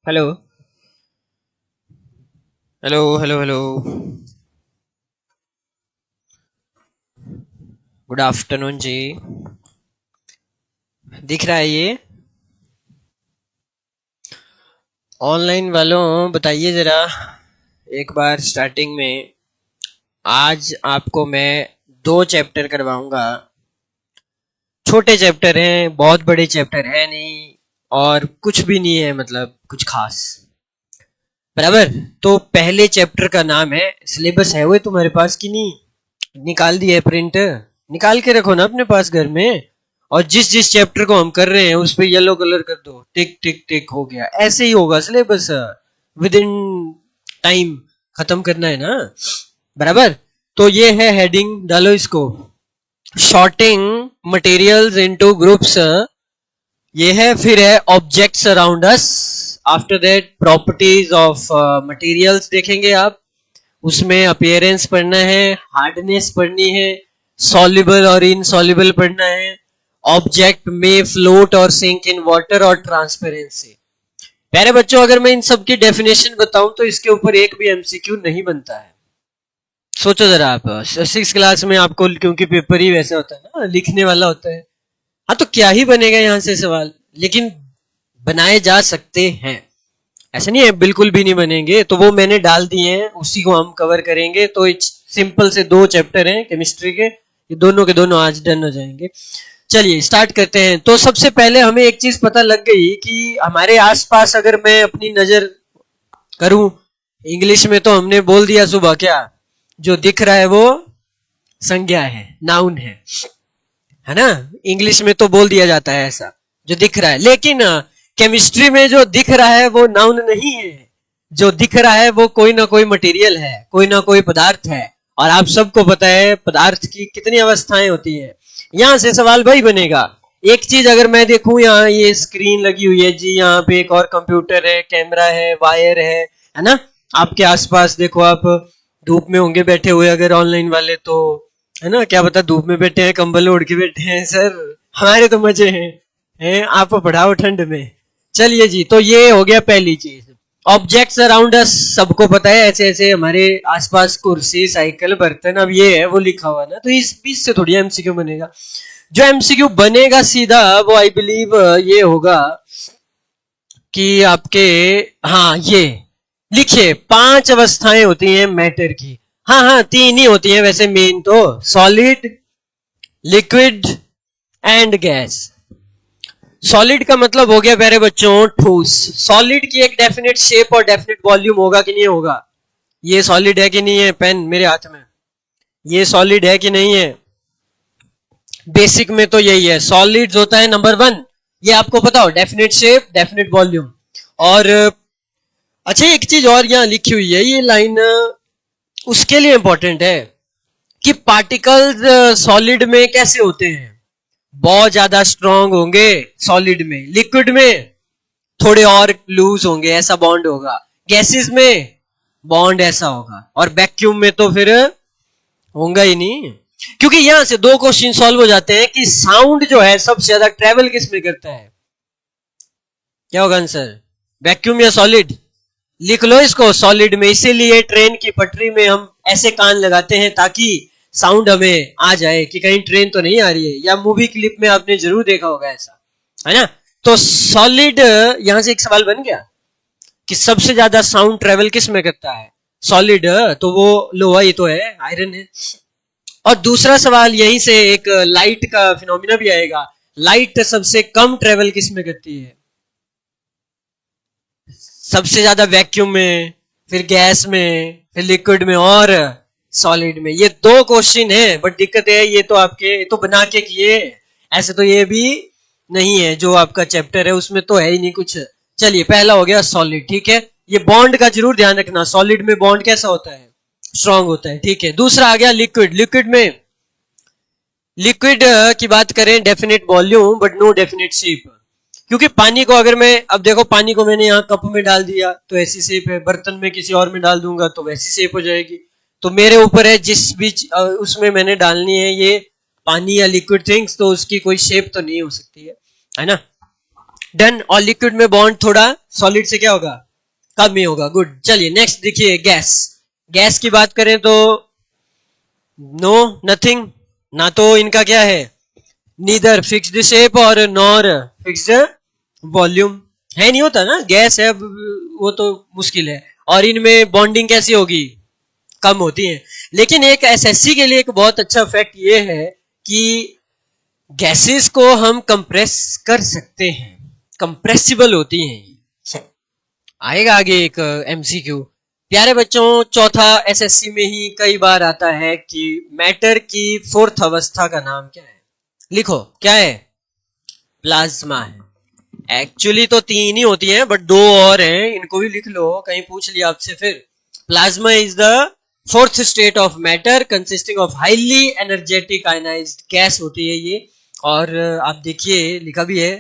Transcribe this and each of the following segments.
Hello hello hello hello. Good afternoon जी। दिख रहा है ये? ऑनलाइन वालों बताइए जरा, एक बार स्टार्टिंग में। आज आपको मैं दो चैप्टर करवाऊंगा। छोटे चैप्टर हैं, बहुत बड़े चैप्टर है नहीं, और कुछ भी नहीं है, मतलब कुछ खास। बराबर। तो पहले चैप्टर का नाम है, सिलेबस है वो तुम्हारे पास की नहीं? निकाल दिया है प्रिंट? निकाल के रखो ना अपने पास घर में। और जिस जिस चैप्टर को हम कर रहे हैं उस पे येलो कलर कर दो, टिक टिक टिक, हो गया। ऐसे ही होगा सिलेबस, विद इन टाइम खत्म करना है ना। बराबर। तो ये है हेडिंग, डालो इसको। शॉर्टिंग मटेरियल्स इनटू ग्रुप्स, ये है। फिर है objects around us. After that properties of materials देखेंगे आप। उसमें अपीयरेंस पढ़ना है, हार्डनेस पढ़नी है, सॉल्युबल और इनसॉल्युबल पढ़ना है, ऑब्जेक्ट में फ्लोट और सिंक इन वाटर, और ट्रांसपेरेंसी। प्यारे बच्चों, अगर मैं इन सब की डेफिनेशन बताऊं तो इसके ऊपर एक भी एमसीक्यू नहीं बनता है। सोचो जरा आप, सिक्स क्लास में आपको, क्योंकि पेपर ही वैसा होता है ना, लिखने वाला होता है। हाँ, तो क्या ही बनेगा यहां से सवाल, लेकिन बनाए जा सकते हैं। ऐसा नहीं है बिल्कुल भी नहीं बनेंगे, तो वो मैंने डाल दिए हैं, उसी को हम कवर करेंगे। तो सिंपल से दो चैप्टर हैं केमिस्ट्री के, ये दोनों के दोनों आज डन हो जाएंगे। चलिए स्टार्ट करते हैं। तो सबसे पहले हमें एक चीज पता लग गई कि हमारे आसपास अगर मैं अपनी नजर करूं, इंग्लिश में तो हमने बोल दिया सुबह, क्या जो दिख रहा है वो संज्ञा है, नाउन है ना। इंग्लिश में तो बोल दिया जाता है ऐसा, जो दिख रहा है। लेकिन केमिस्ट्री में जो दिख रहा है वो नाउन नहीं है। जो दिख रहा है वो कोई ना कोई मटेरियल है, कोई ना कोई पदार्थ है। और आप सबको पता है पदार्थ की कितनी अवस्थाएं होती है। यहां से सवाल भाई बनेगा। एक चीज अगर मैं देखूं, यहाँ ये स्क्रीन लगी हुई है जी, यहाँ पे एक और कंप्यूटर है, कैमरा है, वायर है ना। आपके आसपास देखो आप, धूप में होंगे बैठे हुए अगर ऑनलाइन वाले तो, है ना। क्या पता धूप में बैठे हैं, कंबल ओढ़ के बैठे हैं। सर हमारे तो मजे हैं आप पढ़ाओ ठंड में। चलिए जी, तो ये हो गया पहली चीज। ऑब्जेक्ट्स अराउंड अस सबको पता है, ऐसे ऐसे हमारे आसपास कुर्सी, साइकिल, बर्तन। अब ये है वो लिखा हुआ ना, तो इस बीच से थोड़ी एमसीक्यू बनेगा। जो एमसीक्यू बनेगा सीधा, वो आई बिलीव ये होगा कि आपके, हाँ ये लिखिए, पांच अवस्थाएं होती हैं मैटर की। हाँ हाँ, तीन ही होती हैं वैसे मेन तो, solid, liquid and gas. Solid का मतलब हो गया प्यारे बच्चों ठोस। सॉलिड की एक डेफिनेट शेप और डेफिनेट वॉल्यूम होगा कि नहीं होगा। ये सॉलिड है कि नहीं है, पेन मेरे हाथ में, ये सॉलिड है कि नहीं है। बेसिक में तो यही है, सॉलिड्स होता है नंबर वन, ये आपको पता हो, डेफिनेट शेप, डेफिनेट वॉल्यूम। और अच्छा, एक चीज और यहाँ लिखी हुई है, ये लाइन उसके लिए इंपॉर्टेंट है कि पार्टिकल्स सॉलिड में कैसे होते हैं। बहुत ज्यादा स्ट्रांग होंगे सॉलिड में, लिक्विड में थोड़े और लूज होंगे, ऐसा बॉन्ड होगा। गैसेस में बॉन्ड ऐसा होगा, और वैक्यूम में तो फिर होगा ही नहीं। क्योंकि यहां से दो क्वेश्चन सॉल्व हो जाते हैं कि साउंड जो है सबसे ज्यादा ट्रेवल किस में करता है। क्या होगा आंसर, वैक्यूम या सॉलिड? लिख लो इसको, सॉलिड में। इसीलिए ट्रेन की पटरी में हम ऐसे कान लगाते हैं ताकि साउंड हमें आ जाए कि कहीं ट्रेन तो नहीं आ रही है। या मूवी क्लिप में आपने जरूर देखा होगा ऐसा, है ना। तो सॉलिड, यहां से एक सवाल बन गया कि सबसे ज्यादा साउंड ट्रेवल किस में करता है, सॉलिड। तो वो लोहा ही तो है, आयरन है। और दूसरा सवाल यहीं से एक लाइट का फिनोमिना भी आएगा। लाइट सबसे कम ट्रेवल किस में करती है, सबसे ज्यादा वैक्यूम में, फिर गैस में, फिर लिक्विड में, और सॉलिड में। ये दो क्वेश्चन है, बट दिक्कत है ये तो आपके तो बना के किए, ऐसे तो ये भी नहीं है। जो आपका चैप्टर है उसमें तो है ही नहीं कुछ। चलिए, पहला हो गया सॉलिड, ठीक है। ये बॉन्ड का जरूर ध्यान रखना, सॉलिड में बॉन्ड कैसा होता है, स्ट्रांग होता है, ठीक है। दूसरा आ गया लिक्विड। लिक्विड में, लिक्विड की बात करें, definite volume but no definite shape. क्योंकि पानी को अगर मैं, अब देखो पानी को मैंने यहाँ कप में डाल दिया तो ऐसी शेप है, बर्तन में किसी और में डाल दूंगा तो वैसी शेप हो जाएगी। तो मेरे ऊपर है जिस बीच उसमें मैंने डालनी है ये पानी या लिक्विड थिंग्स, तो उसकी कोई शेप तो नहीं हो सकती है ना। डन। और लिक्विड में बॉन्ड थोड़ा सॉलिड से क्या होगा, कम ही होगा। गुड। चलिए नेक्स्ट देखिए, गैस। गैस की बात करें तो नो नथिंग, ना तो इनका क्या है, नीदर फिक्स्ड शेप और नॉर फिक्स्ड वॉल्यूम है, नहीं होता ना, गैस है वो तो मुश्किल है। और इनमें बॉन्डिंग कैसी होगी, कम होती है। लेकिन एक एसएससी के लिए एक बहुत अच्छा फैक्ट ये है कि गैसेस को हम कंप्रेस कर सकते हैं, कंप्रेसिबल होती हैं। आएगा आगे एक एमसीक्यू। प्यारे बच्चों, चौथा एसएससी में ही कई बार आता है कि मैटर की फोर्थ अवस्था का नाम क्या है। लिखो क्या है, प्लाज्मा है। एक्चुअली तो तीन ही होती हैं बट दो और हैं, इनको भी लिख लो, कहीं पूछ लिया आपसे फिर। Plasma is the fourth state of matter consisting of highly energetic ionised gas होती है ये। और आप देखिए लिखा भी है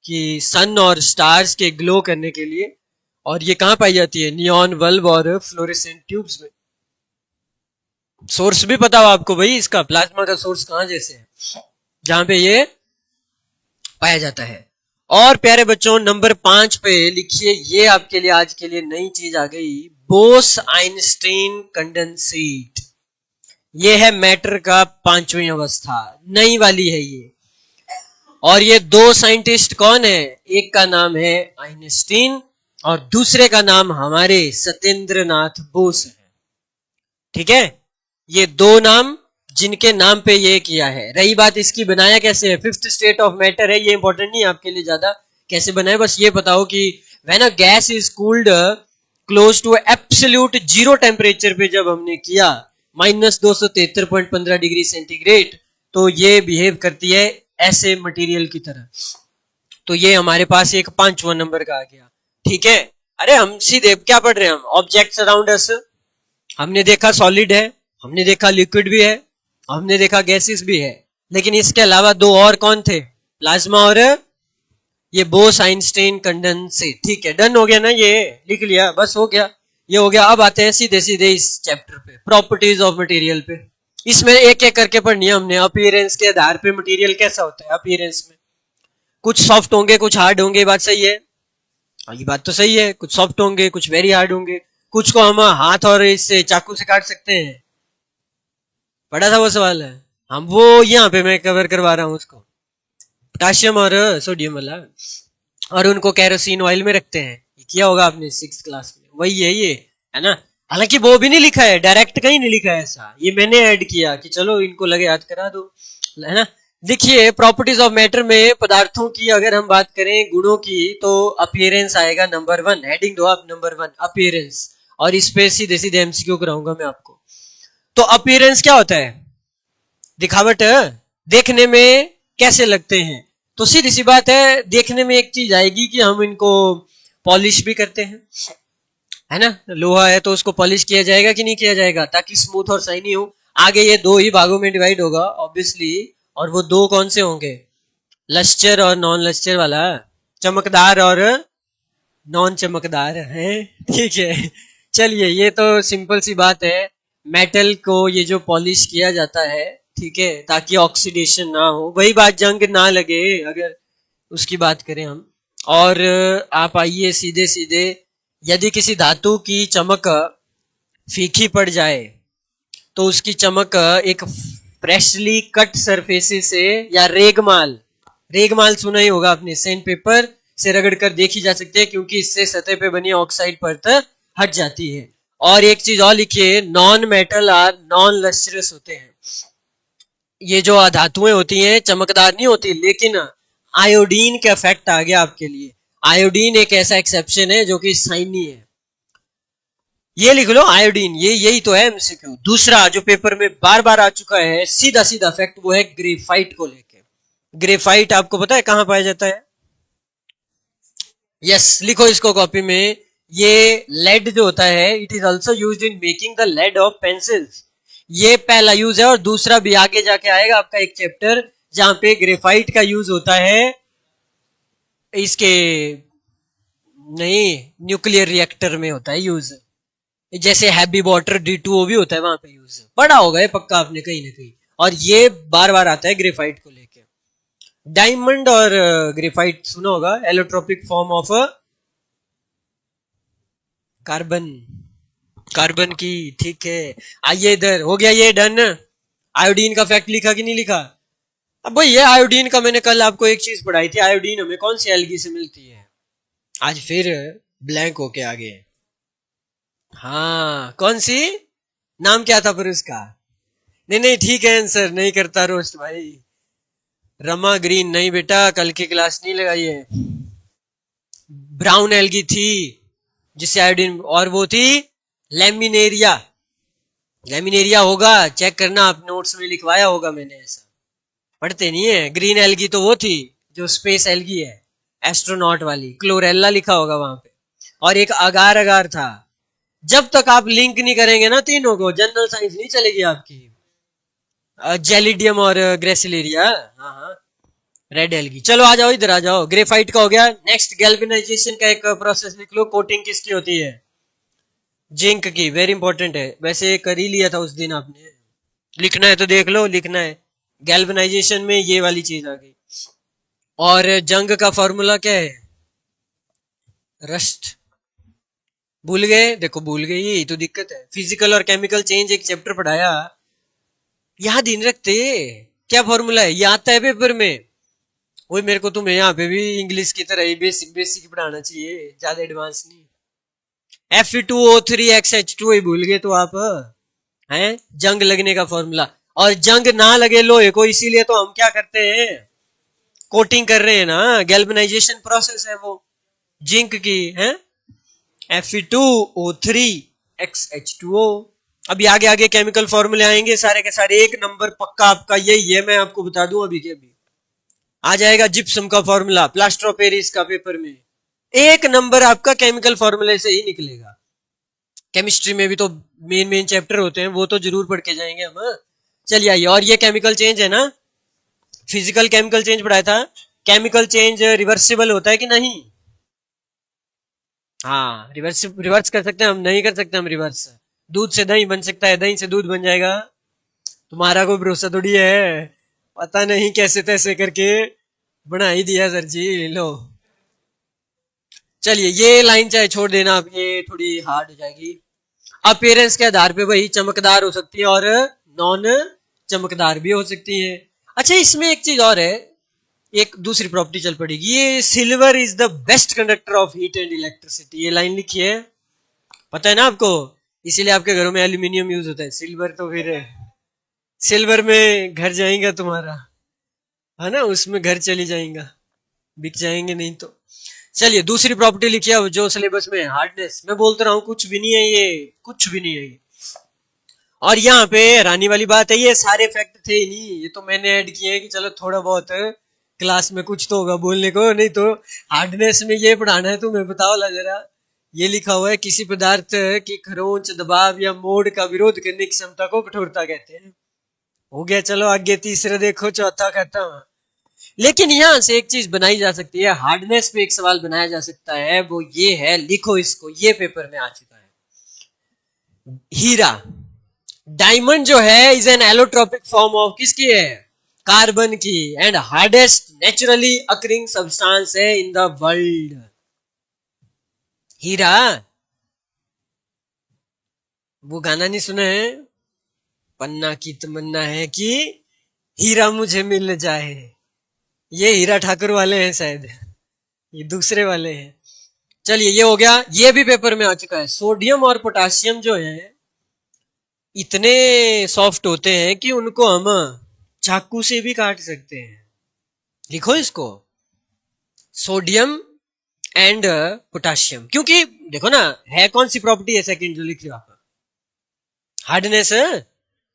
कि सन और स्टार्स के ग्लो करने के लिए। और ये कहां पाई जाती है, नियॉन बल्ब और फ्लोरेसेंट ट्यूब्स में। सोर्स भी पता हो आपको भाई इसका, प्लाज्मा का सोर्स कहां जैसे है, जहां पे ये पाया जाता है। और प्यारे बच्चों नंबर 5 पे लिखिए, ये आपके लिए आज के लिए नई चीज आ गई, बोस आइंस्टीन कंडेंसेट। ये है मैटर का पांचवी अवस्था, नई वाली है ये। और ये दो साइंटिस्ट कौन है, एक का नाम है आइंस्टीन और दूसरे का नाम हमारे सत्येंद्र नाथ बोस है। ठीक है, ये दो नाम जिनके नाम पे ये किया है। रही बात इसकी बनाया कैसे है, फिफ्थ स्टेट ऑफ मैटर है, ये इंपॉर्टेंट नहीं है आपके लिए ज्यादा कैसे बनाए, बस ये बताओ कि when a gas is cooled close to absolute zero temperature पे जब हमने किया -273.15 डिग्री सेंटीग्रेड, तो ये बिहेव करती है ऐसे मटेरियल की तरह। तो ये हमारे पास एक 5वां नंबर का आ गया। ठीक है, अरे हम सीधे क्या पढ़ रहे हैं, हम ऑब्जेक्ट्स अराउंड अस। हमने देखा सॉलिड है, हमने देखा लिक्विड भी है, हमने देखा गैसेस भी है, लेकिन इसके अलावा दो और कौन थे, प्लाज्मा और ये बोस आइंस्टीन कंडेंसेट। ठीक है, डन हो गया ना, ये लिख लिया, बस हो गया, ये हो गया। अब आते हैं सीधे सीधे इस चैप्टर पे, प्रॉपर्टीज ऑफ मटेरियल पे। इसमें एक एक करके पढ़नी है हमने। अपीयरेंस के आधार पे मटेरियल कैसा होता है, अपीयरेंस में कुछ सॉफ्ट होंगे कुछ हार्ड होंगे, बात सही है, ये बात तो सही है, कुछ सॉफ्ट होंगे कुछ वेरी हार्ड होंगे, कुछ को हम हाथ और इससे चाकू से काट सकते हैं, बड़ा था वो सवाल है, हम वो यहाँ पे मैं कवर करवा रहा हूँ उसको, पोटाशियम और सोडियम वाला। और उनको कैरोसिन ऑयल में रखते हैं, ये किया होगा आपने 6th क्लास में, वही है ये, है ना। हालांकि वो भी नहीं लिखा है, डायरेक्ट कहीं नहीं लिखा है ऐसा, ये मैंने ऐड किया कि चलो इनको लगे याद करा दो, है ना। देखिए प्रॉपर्टीज ऑफ मैटर में पदार्थों की अगर हम बात करें गुणों की, तो अपीयरेंस आएगा नंबर 1, हेडिंग दो आप नंबर 1 अपीयरेंस। और इस पे सीधे सीधे एमसीक्यू कराऊंगा मैं आपको। तो अपीयरेंस क्या होता है, दिखावट, देखने में कैसे लगते हैं। तो सीधी सी बात है, देखने में एक चीज आएगी कि हम इनको पॉलिश भी करते हैं, है ना। लोहा है तो उसको पॉलिश किया जाएगा कि नहीं किया जाएगा, ताकि स्मूथ और शाइनी हो। आगे ये दो ही भागों में डिवाइड होगा ऑब्वियसली, और वो दो कौन से होंगे, लस्टर और नॉन लस्टर वाला, चमकदार और नॉन चमकदार है। ठीक है, चलिए ये तो सिंपल सी बात है। मेटल को ये जो पॉलिश किया जाता है, ठीक है, ताकि ऑक्सीडेशन ना हो, वही बात जंग ना लगे अगर उसकी बात करें हम। और आप आइए सीधे सीधे, यदि किसी धातु की चमक फीकी पड़ जाए तो उसकी चमक एक फ्रेशली कट सरफेस से या रेगमाल, रेगमाल सुना ही होगा आपने, सैंड पेपर से रगड़ कर देखी जा सकती है, क्योंकि इससे सतह पे बनी ऑक्साइड परत हट जाती है। और एक चीज और लिखिए, non metal are non lustrous होते हैं। ये जो धातुएं होती हैं चमकदार नहीं होती, लेकिन आयोडीन का इफेक्ट आ गया आपके लिए। आयोडीन एक ऐसा एक्सेप्शन है जो कि शाइनी है, ये लिख लो आयोडीन, ये यही तो है एमसीक्यू। दूसरा जो पेपर में बार बार आ चुका है सीधा सीधा फैक्ट, वो है ग्रेफाइट को लेके। ग्रेफाइट आपको पता है कहां पाया जाता है, यस लिखो इसको कॉपी में। ये लेड जो होता है, it is also use in making the laid off pencils, ये पहला यूज है। और दूसरा भी आगे जाके आएगा आपका एक चैप्टर, जहां पे ग्रेफाइट का यूज होता है इसके, नहीं न्यूक्लियर रिएक्टर में होता है यूज, जैसे हैवी वाटर D2O भी होता है वहां पे यूज, पढ़ा होगा ये पक्का आपने कहीं ना कहीं। और ये बार बार आता है ग्रेफाइट को लेके। डायमंड और ग्रेफाइट सुना होगा, allotropic form of carbon, carbon की। ठीक है, आइए इधर, हो गया ये डन। आयोडीन का फैक्ट लिखा कि नहीं लिखा? अब भाई ये आयोडीन का मैंने कल आपको एक चीज पढ़ाई थी, आयोडीन हमें कौन सी एल्गी से मिलती है? आज फिर ब्लैंक होके आ गए। हाँ कौन सी, नाम क्या था फिर उसका? नहीं नहीं ठीक है, आंसर नहीं करता रोस्ट भाई। रमा ग्रीन नहीं बेटा, कल की क्लास नहीं लगाई है। ब्राउन एल्गी थी जिससे आयोडीन, और वो थी लेमिनेरिया। लेमिनेरिया होगा, चेक करना, आप नोट्स में लिखवाया होगा मैंने, ऐसा पढ़ते नहीं है। ग्रीन एल्गी तो वो थी जो स्पेस एल्गी है, एस्ट्रोनॉट वाली, क्लोरेला लिखा होगा वहां पे। और एक अगार अगार था। जब तक आप लिंक नहीं करेंगे ना तीनों को, जनरल साइंस नहीं चलेगी आपकी। जेलिडियम और ग्रेसिलेरिया, हाँ हाँ, रेड एल्गी। चलो आ जाओ इधर आ जाओ, ग्रेफाइट का हो गया। नेक्स्ट गैल्वेनाइजेशन का एक प्रोसेस लिख लो, कोटिंग किसकी होती है? जिंक की, वेरी इंपॉर्टेंट है, वैसे कर ही लिया था उस दिन आपने, लिखना है तो देख लो, लिखना है। गैल्वेनाइजेशन में ये वाली चीज आ गई। और जंग का फॉर्मूला क्या है? रस्ट। भूल गए? देखो भूल गए, यही तो दिक्कत है। फिजिकल और केमिकल चेंज एक चैप्टर पढ़ाया, याद ही नहीं रखते। क्या फॉर्मूला है? ये आता है पेपर में। वही मेरे को तुम्हें यहाँ पे भी इंग्लिश की तरह ही बेसिक बेसिक पढ़ाना चाहिए, ज्यादा एडवांस नहीं। Fe2O3 XH2 ही भूल गए तो आप हैं? जंग लगने का फॉर्मूला। और जंग ना लगे लोहे को, इसीलिए तो हम क्या करते हैं, कोटिंग कर रहे हैं ना, गैल्वेनाइजेशन प्रोसेस है वो जिंक की है। Fe2O3 XH2O। अभी आगे आगे केमिकल फॉर्मूले आएंगे सारे के सारे, एक नंबर पक्का आपका यही है, मैं आपको बता दूं अभी के अभी। आ जाएगा जिप्सम का फॉर्मूला प्लास्टर ऑफ पेरिस का पेपर में, एक नंबर आपका केमिकल फॉर्मूले से ही निकलेगा। केमिस्ट्री में भी तो मेन मेन चैप्टर होते हैं, वो तो जरूर पढ़ के जाएंगे हम। चलिए आइए, और ये केमिकल चेंज है ना, फिजिकल केमिकल चेंज पढ़ाया था। केमिकल चेंज रिवर्सिबल होता है कि नहीं? हाँ, रिवर्स रिवर्स कर सकते हैं हम, नहीं कर सकते हम रिवर्स। दूध से दही बन सकता है, दही से दूध बन जाएगा। तुम्हारा कोई भरोसा थोड़ी है, पता नहीं कैसे तैसे करके बना ही दिया सर जी, लो। चलिए ये लाइन चाहे छोड़ देना आप, ये थोड़ी हार्ड हो जाएगी। अपीयरेंस के आधार पे वही चमकदार हो सकती है और नॉन चमकदार भी हो सकती है। अच्छा इसमें एक चीज और है, एक दूसरी प्रॉपर्टी चल पड़ेगी, ये silver is the best conductor of heat and electricity, ये लाइन लिखी है, पता है ना आपको? इसीलिए आपके घरों में एल्यूमिनियम यूज होता है, सिल्वर तो फिर सिल्वर में घर जाएगा तुम्हारा, है ना, उसमें घर चली जाएगा, बिक जाएंगे नहीं तो। चलिए दूसरी प्रॉपर्टी लिखिए अब जो सिलेबस में, हार्डनेस। मैं बोलता रहा हूं कुछ भी नहीं है ये, कुछ भी नहीं है ये। और यहाँ पे हैरानी वाली बात है, ये सारे फैक्ट थे ही नहीं, ये तो मैंने ऐड किए हैं कि चलो थोड़ा बहुत क्लास में कुछ तो होगा बोलने को, नहीं तो हार्डनेस में ये पढ़ाना है तुम्हें, बताओ ला जरा। ये लिखा हुआ है किसी पदार्थ की खरोंच, दबाव या मोड़ का विरोध करने की क्षमता को कठोरता कहते हैं। हो गया, चलो आगे तीसरा देखो, चौथा खत्म। लेकिन यहां से एक चीज बनाई जा सकती है, हार्डनेस पे एक सवाल बनाया जा सकता है, वो ये है, लिखो इसको, ये पेपर में आ चुका है। हीरा, डायमंड जो है is an allotropic form of किसकी है? कार्बन की, and hardest naturally occurring substance है इन द वर्ल्ड। हीरा, वो गाना नहीं सुना है, पन्ना की तमन्ना है कि हीरा मुझे मिल जाए, ये हीरा ठाकुर वाले हैं शायद, ये दूसरे वाले हैं। चलिए ये हो गया, ये भी पेपर में आ चुका है। सोडियम और पोटासियम जो है इतने सॉफ्ट होते हैं कि उनको हम चाकू से भी काट सकते हैं, लिखो इसको, सोडियम एंड पोटासियम। क्योंकि देखो ना, है कौन सी प्रॉपर्टी है सेकंड जो लिख रहे हो आप? हार्डनेस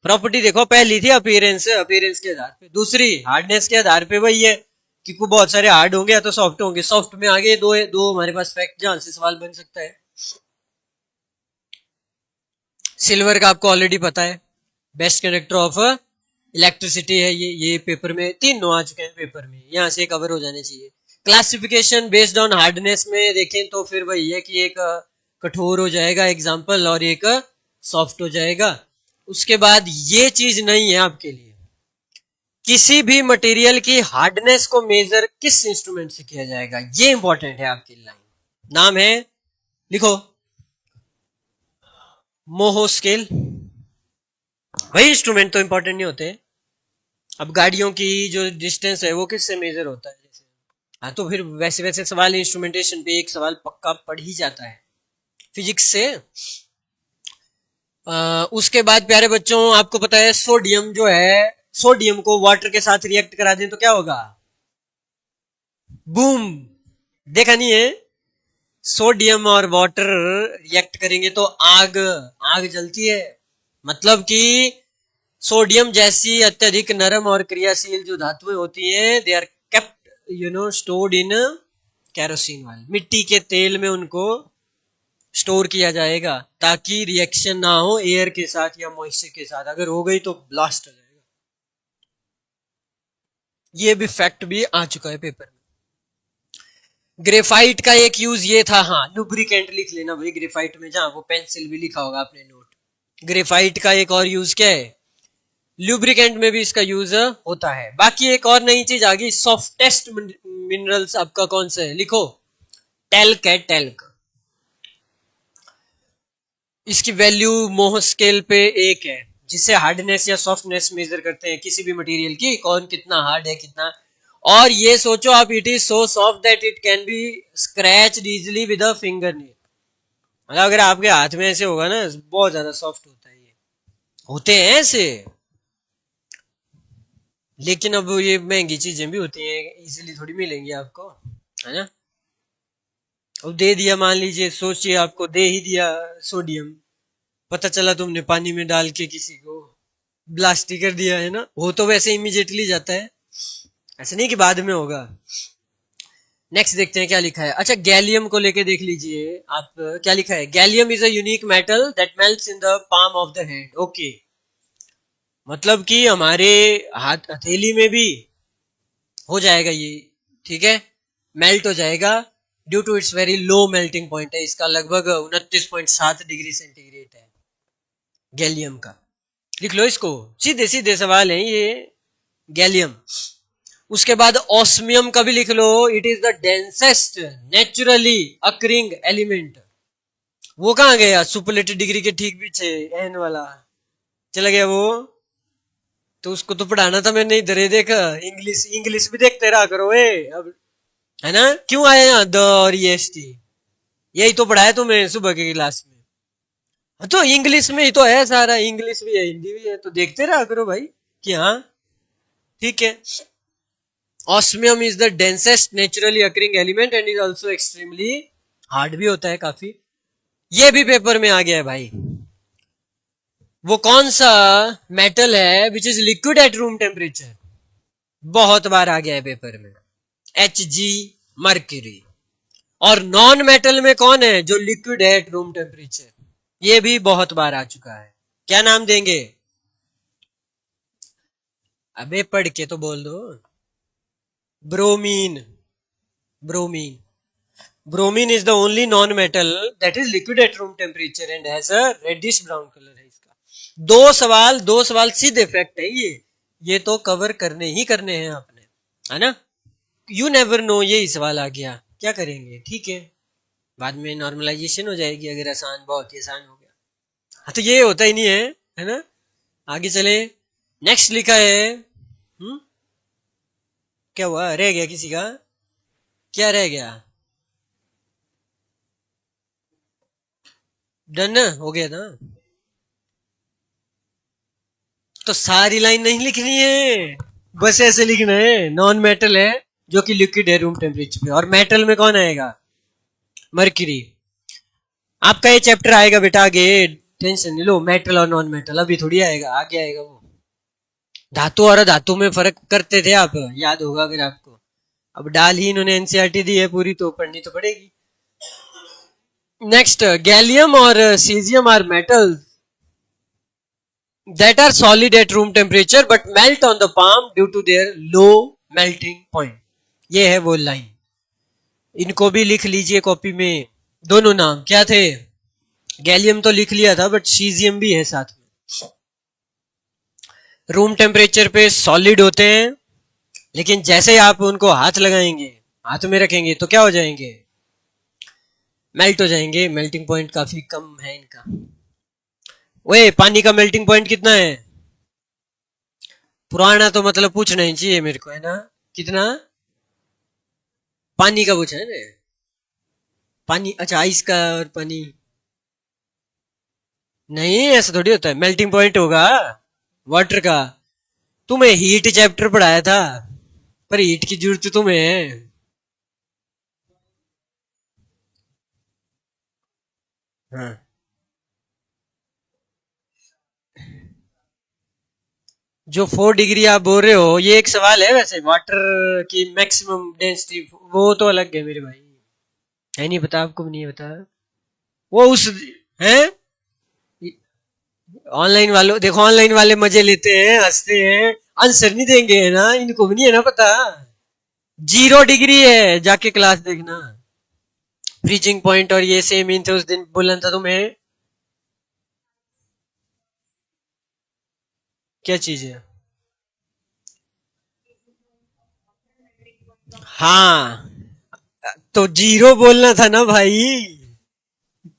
प्रॉपर्टी देखो, पहली थी अपीयरेंस, अपीयरेंस के आधार पे, दूसरी हार्डनेस के आधार पे वही है कि बहुत सारे हार्ड होंगे या तो सॉफ्ट होंगे। सॉफ्ट में आगे दो दो हमारे पास फैक्ट जहां से सवाल बन सकता है। सिल्वर का आपको ऑलरेडी पता है, बेस्ट कंडक्टर ऑफ इलेक्ट्रिसिटी है, ये पेपर में तीन नो आ चुके हैं पेपर में, यहां से कवर हो जाने चाहिए। क्लासिफिकेशन बेस्ड ऑन हार्डनेस में देखें तो फिर वही है कि एक कठोर हो जाएगा एग्जाम्पल, और एक सॉफ्ट हो जाएगा। उसके बाद ये चीज नहीं है आपके लिए, किसी भी मटेरियल की हार्डनेस को मेजर किस इंस्ट्रूमेंट से किया जाएगा, ये इंपॉर्टेंट है आपकी लाइन। नाम है, लिखो, मोहो स्केल। वही इंस्ट्रूमेंट तो इंपॉर्टेंट नहीं होते। अब गाड़ियों की जो डिस्टेंस है वो किससे मेजर होता है जैसे, हाँ तो फिर वैसे वैसे सवाल इंस्ट्रूमेंटेशन पे एक सवाल पक्का पड़ ही जाता है फिजिक्स से। उसके बाद प्यारे बच्चों आपको पता है सोडियम जो है, सोडियम को वाटर के साथ रिएक्ट करा दें तो क्या होगा, बूम। देखा नहीं है, सोडियम और वाटर रिएक्ट करेंगे तो आग, आग जलती है। मतलब कि सोडियम जैसी अत्यधिक नरम और क्रियाशील जो धातुएं होती हैं, they are kept stored in kerosene oil, मिट्टी के तेल में उनको स्टोर किया जाएगा ताकि रिएक्शन ना हो एयर के साथ या मॉइस्चर के साथ, अगर हो गई तो ब्लास्ट हो जाएगा। ये भी फैक्ट भी आ चुका है पेपर में। ग्रेफाइट का एक यूज ये था, हाँ लुब्रिकेंट लिख लेना भाई ग्रेफाइट में, जहां वो पेंसिल भी लिखा होगा आपने नोट। ग्रेफाइट का एक और यूज क्या है, लुब्रिकेंट में भी इसका यूज होता है। बाकी एक और नई चीज आ गई, सॉफ्टेस्ट मिनरल्स आपका कौन सा है, लिखो, टेल्क है, टेल्क। इसकी वैल्यू मोह स्केल पे 1 है, जिससे हार्डनेस या सॉफ्टनेस मेजर करते हैं किसी भी मटेरियल की, कौन कितना हार्ड है कितना। और ये सोचो आप, it is so soft that it can be scratch easily with a finger nail. मतलब अगर आपके हाथ में ऐसे होगा ना, बहुत ज्यादा सॉफ्ट होता है ये, होते हैं ऐसे। लेकिन अब ये महंगी चीजें भी होती हैं, इजीली थोड़ी मिलेंगी आपको, है ना। अब दे दिया, मान लीजिए, सोचिए आपको दे ही दिया सोडियम, पता चला तुमने पानी में डाल के किसी को ब्लास्ट ही कर दिया, है ना। वो तो वैसे इमीडिएटली जाता है, ऐसा नहीं कि बाद में होगा। नेक्स्ट देखते हैं क्या लिखा है। अच्छा, गैलियम को लेके देख लीजिए आप, क्या लिखा है, gallium is a unique metal that melts in the palm of the hand. Okay, मतलब कि हमारे हाथ हथेली में भी हो जाएगा ये, ठीक है, मेल्ट हो जाएगा। Due to its very low melting point है, इसका लगभग 29.7 डिग्री सेंटीग्रेड है गैलियम का। लिख लो इसको, सीधे सीधे सवाल है ये, गैलियम। उसके बाद ऑस्मियम का भी लिख लो, it is the densest naturally occurring element. वो कहां गया, सुपरलेटिव डिग्री के ठीक पीछे एन वाला चला गया वो, तो उसको तो पढ़ाना था मैंने इधर ही देखा। इंग्लिश इंग्लिश भी देखते रहा करो ए अब, है ना। क्यों आए यहाँ द और EST, यही तो पढ़ाया तुम्हें सुबह की क्लास में। तो इंग्लिश में ही तो है सारा, इंग्लिश भी है हिंदी भी है, तो देखते रहा करो भाई कि हाँ ठीक है। Osmium is the densest naturally occurring element and is also extremely hard भी होता है काफी। ये भी पेपर में आ गया है भाई। वो कौन सा मेटल है which is liquid at room temperature, बहुत बार आ गया है पेपर में, Hg, मर्क्यूरी। और नॉन मेटल में कौन है जो लिक्विड है एट रूम टेम्परेचर, ये भी बहुत बार आ चुका है। क्या नाम देंगे, अबे पढ़ के तो बोल दो, bromine. Bromine, bromine is the only non metal that is liquid at room temperature and has a reddish brown colour है इसका। दो सवाल सीधे फैक्ट है ये तो कवर करने ही करने हैं आपने, है ना। यू नेवर नो, यही सवाल आ गया, क्या करेंगे, ठीक है, बाद में नॉर्मलाइजेशन हो जाएगी अगर आसान, बहुत ही आसान हो गया। हाँ तो ये होता ही नहीं है ना। आगे चले, नेक्स्ट लिखा है, क्या हुआ, रह गया किसी का, क्या रह गया, डन हो गया ना। तो सारी लाइन नहीं लिखनी है, बस ऐसे लिखना है, नॉन मेटल है जो कि लिक्विड है रूम टेम्परेचर पे, और मेटल में कौन आएगा, मर्क्यूरी। आपका ये चैप्टर आएगा बेटा आगे, टेंशन नहीं लो, मेटल और नॉन मेटल अभी थोड़ी आएगा, आगे आएगा वो। धातु और धातु में फर्क करते थे आप, याद होगा अगर आपको। अब डाल ही इन्होंने एनसीईआरटी दी है पूरी, तो पढ़नी तो पड़ेगी। नेक्स्ट, गैलियम और caesium are metals that are solid at room temperature but melt on the palm due to their low melting point। ये है वो लाइन, इनको भी लिख लीजिए कॉपी में। दोनों नाम क्या थे, गैलियम तो लिख लिया था बट सीजियम भी है साथ में। रूम टेम्परेचर पे सॉलिड होते हैं, लेकिन जैसे ही आप उनको हाथ लगाएंगे, हाथ में रखेंगे, तो क्या हो जाएंगे? मेल्ट हो जाएंगे। मेल्टिंग पॉइंट काफी कम है इनका। ओए, पानी का मेल्टिंग पॉइंट कितना है? पुराना तो मतलब पूछना ही चाहिए मेरे को, है ना? कितना? पानी का पूछा है ना? पानी, अच्छा, आइस का और पानी। नहीं, ऐसा थोड़ी होता है। मेल्टिंग पॉइंट होगा वाटर का। तुम्हें हीट चैप्टर पढ़ाया था, पर हीट की जरूरत तुम्हें है। हाँ, जो 4 डिग्री आप बोल रहे हो, ये एक सवाल है वैसे। वाटर की मैक्सिमम डेंसिटी, वो तो अलग है मेरे भाई। है नहीं पता आपको? भी नहीं पता? वो उस है। ऑनलाइन वालों देखो, ऑनलाइन वाले मजे लेते हैं, हंसते हैं, आंसर नहीं देंगे, है ना? इनको भी नहीं है ना पता। 0 डिग्री है, जाके क्लास देखना। फ्रीजिंग पॉइंट और ये सेम इन थे, उस दिन बोला था तुम्हें। क्या चीज है? हाँ, तो 0 बोलना था ना भाई।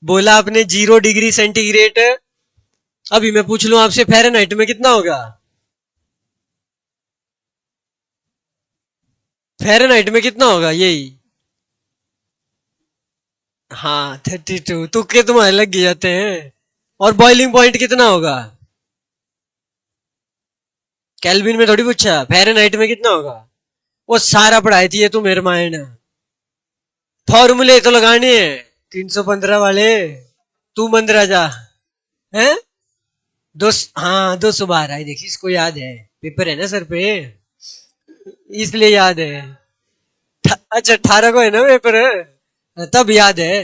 बोला आपने 0 डिग्री सेंटीग्रेड। अभी मैं पूछ लूं आपसे, फ़ारेनहाइट में कितना होगा? फ़ारेनहाइट में कितना होगा यही? हाँ, 32। तुक्के तुम्हारे लग जाते हैं। और बॉइलिंग पॉइंट कितना होगा? केल्विन में थोड़ी पूछा, फ़ारेनहाइट में कितना होगा? वो सारा पढ़ाई थी ये, तुम रामायण। फॉर्मूले तो लगाने हैं, 315 वाले। तू मंद राजा है। हाँ, 212 है, देखिए इसको याद है। पेपर है ना सर पे, इसलिए याद है। अच्छा, 18 को है ना पेपर? तब याद है।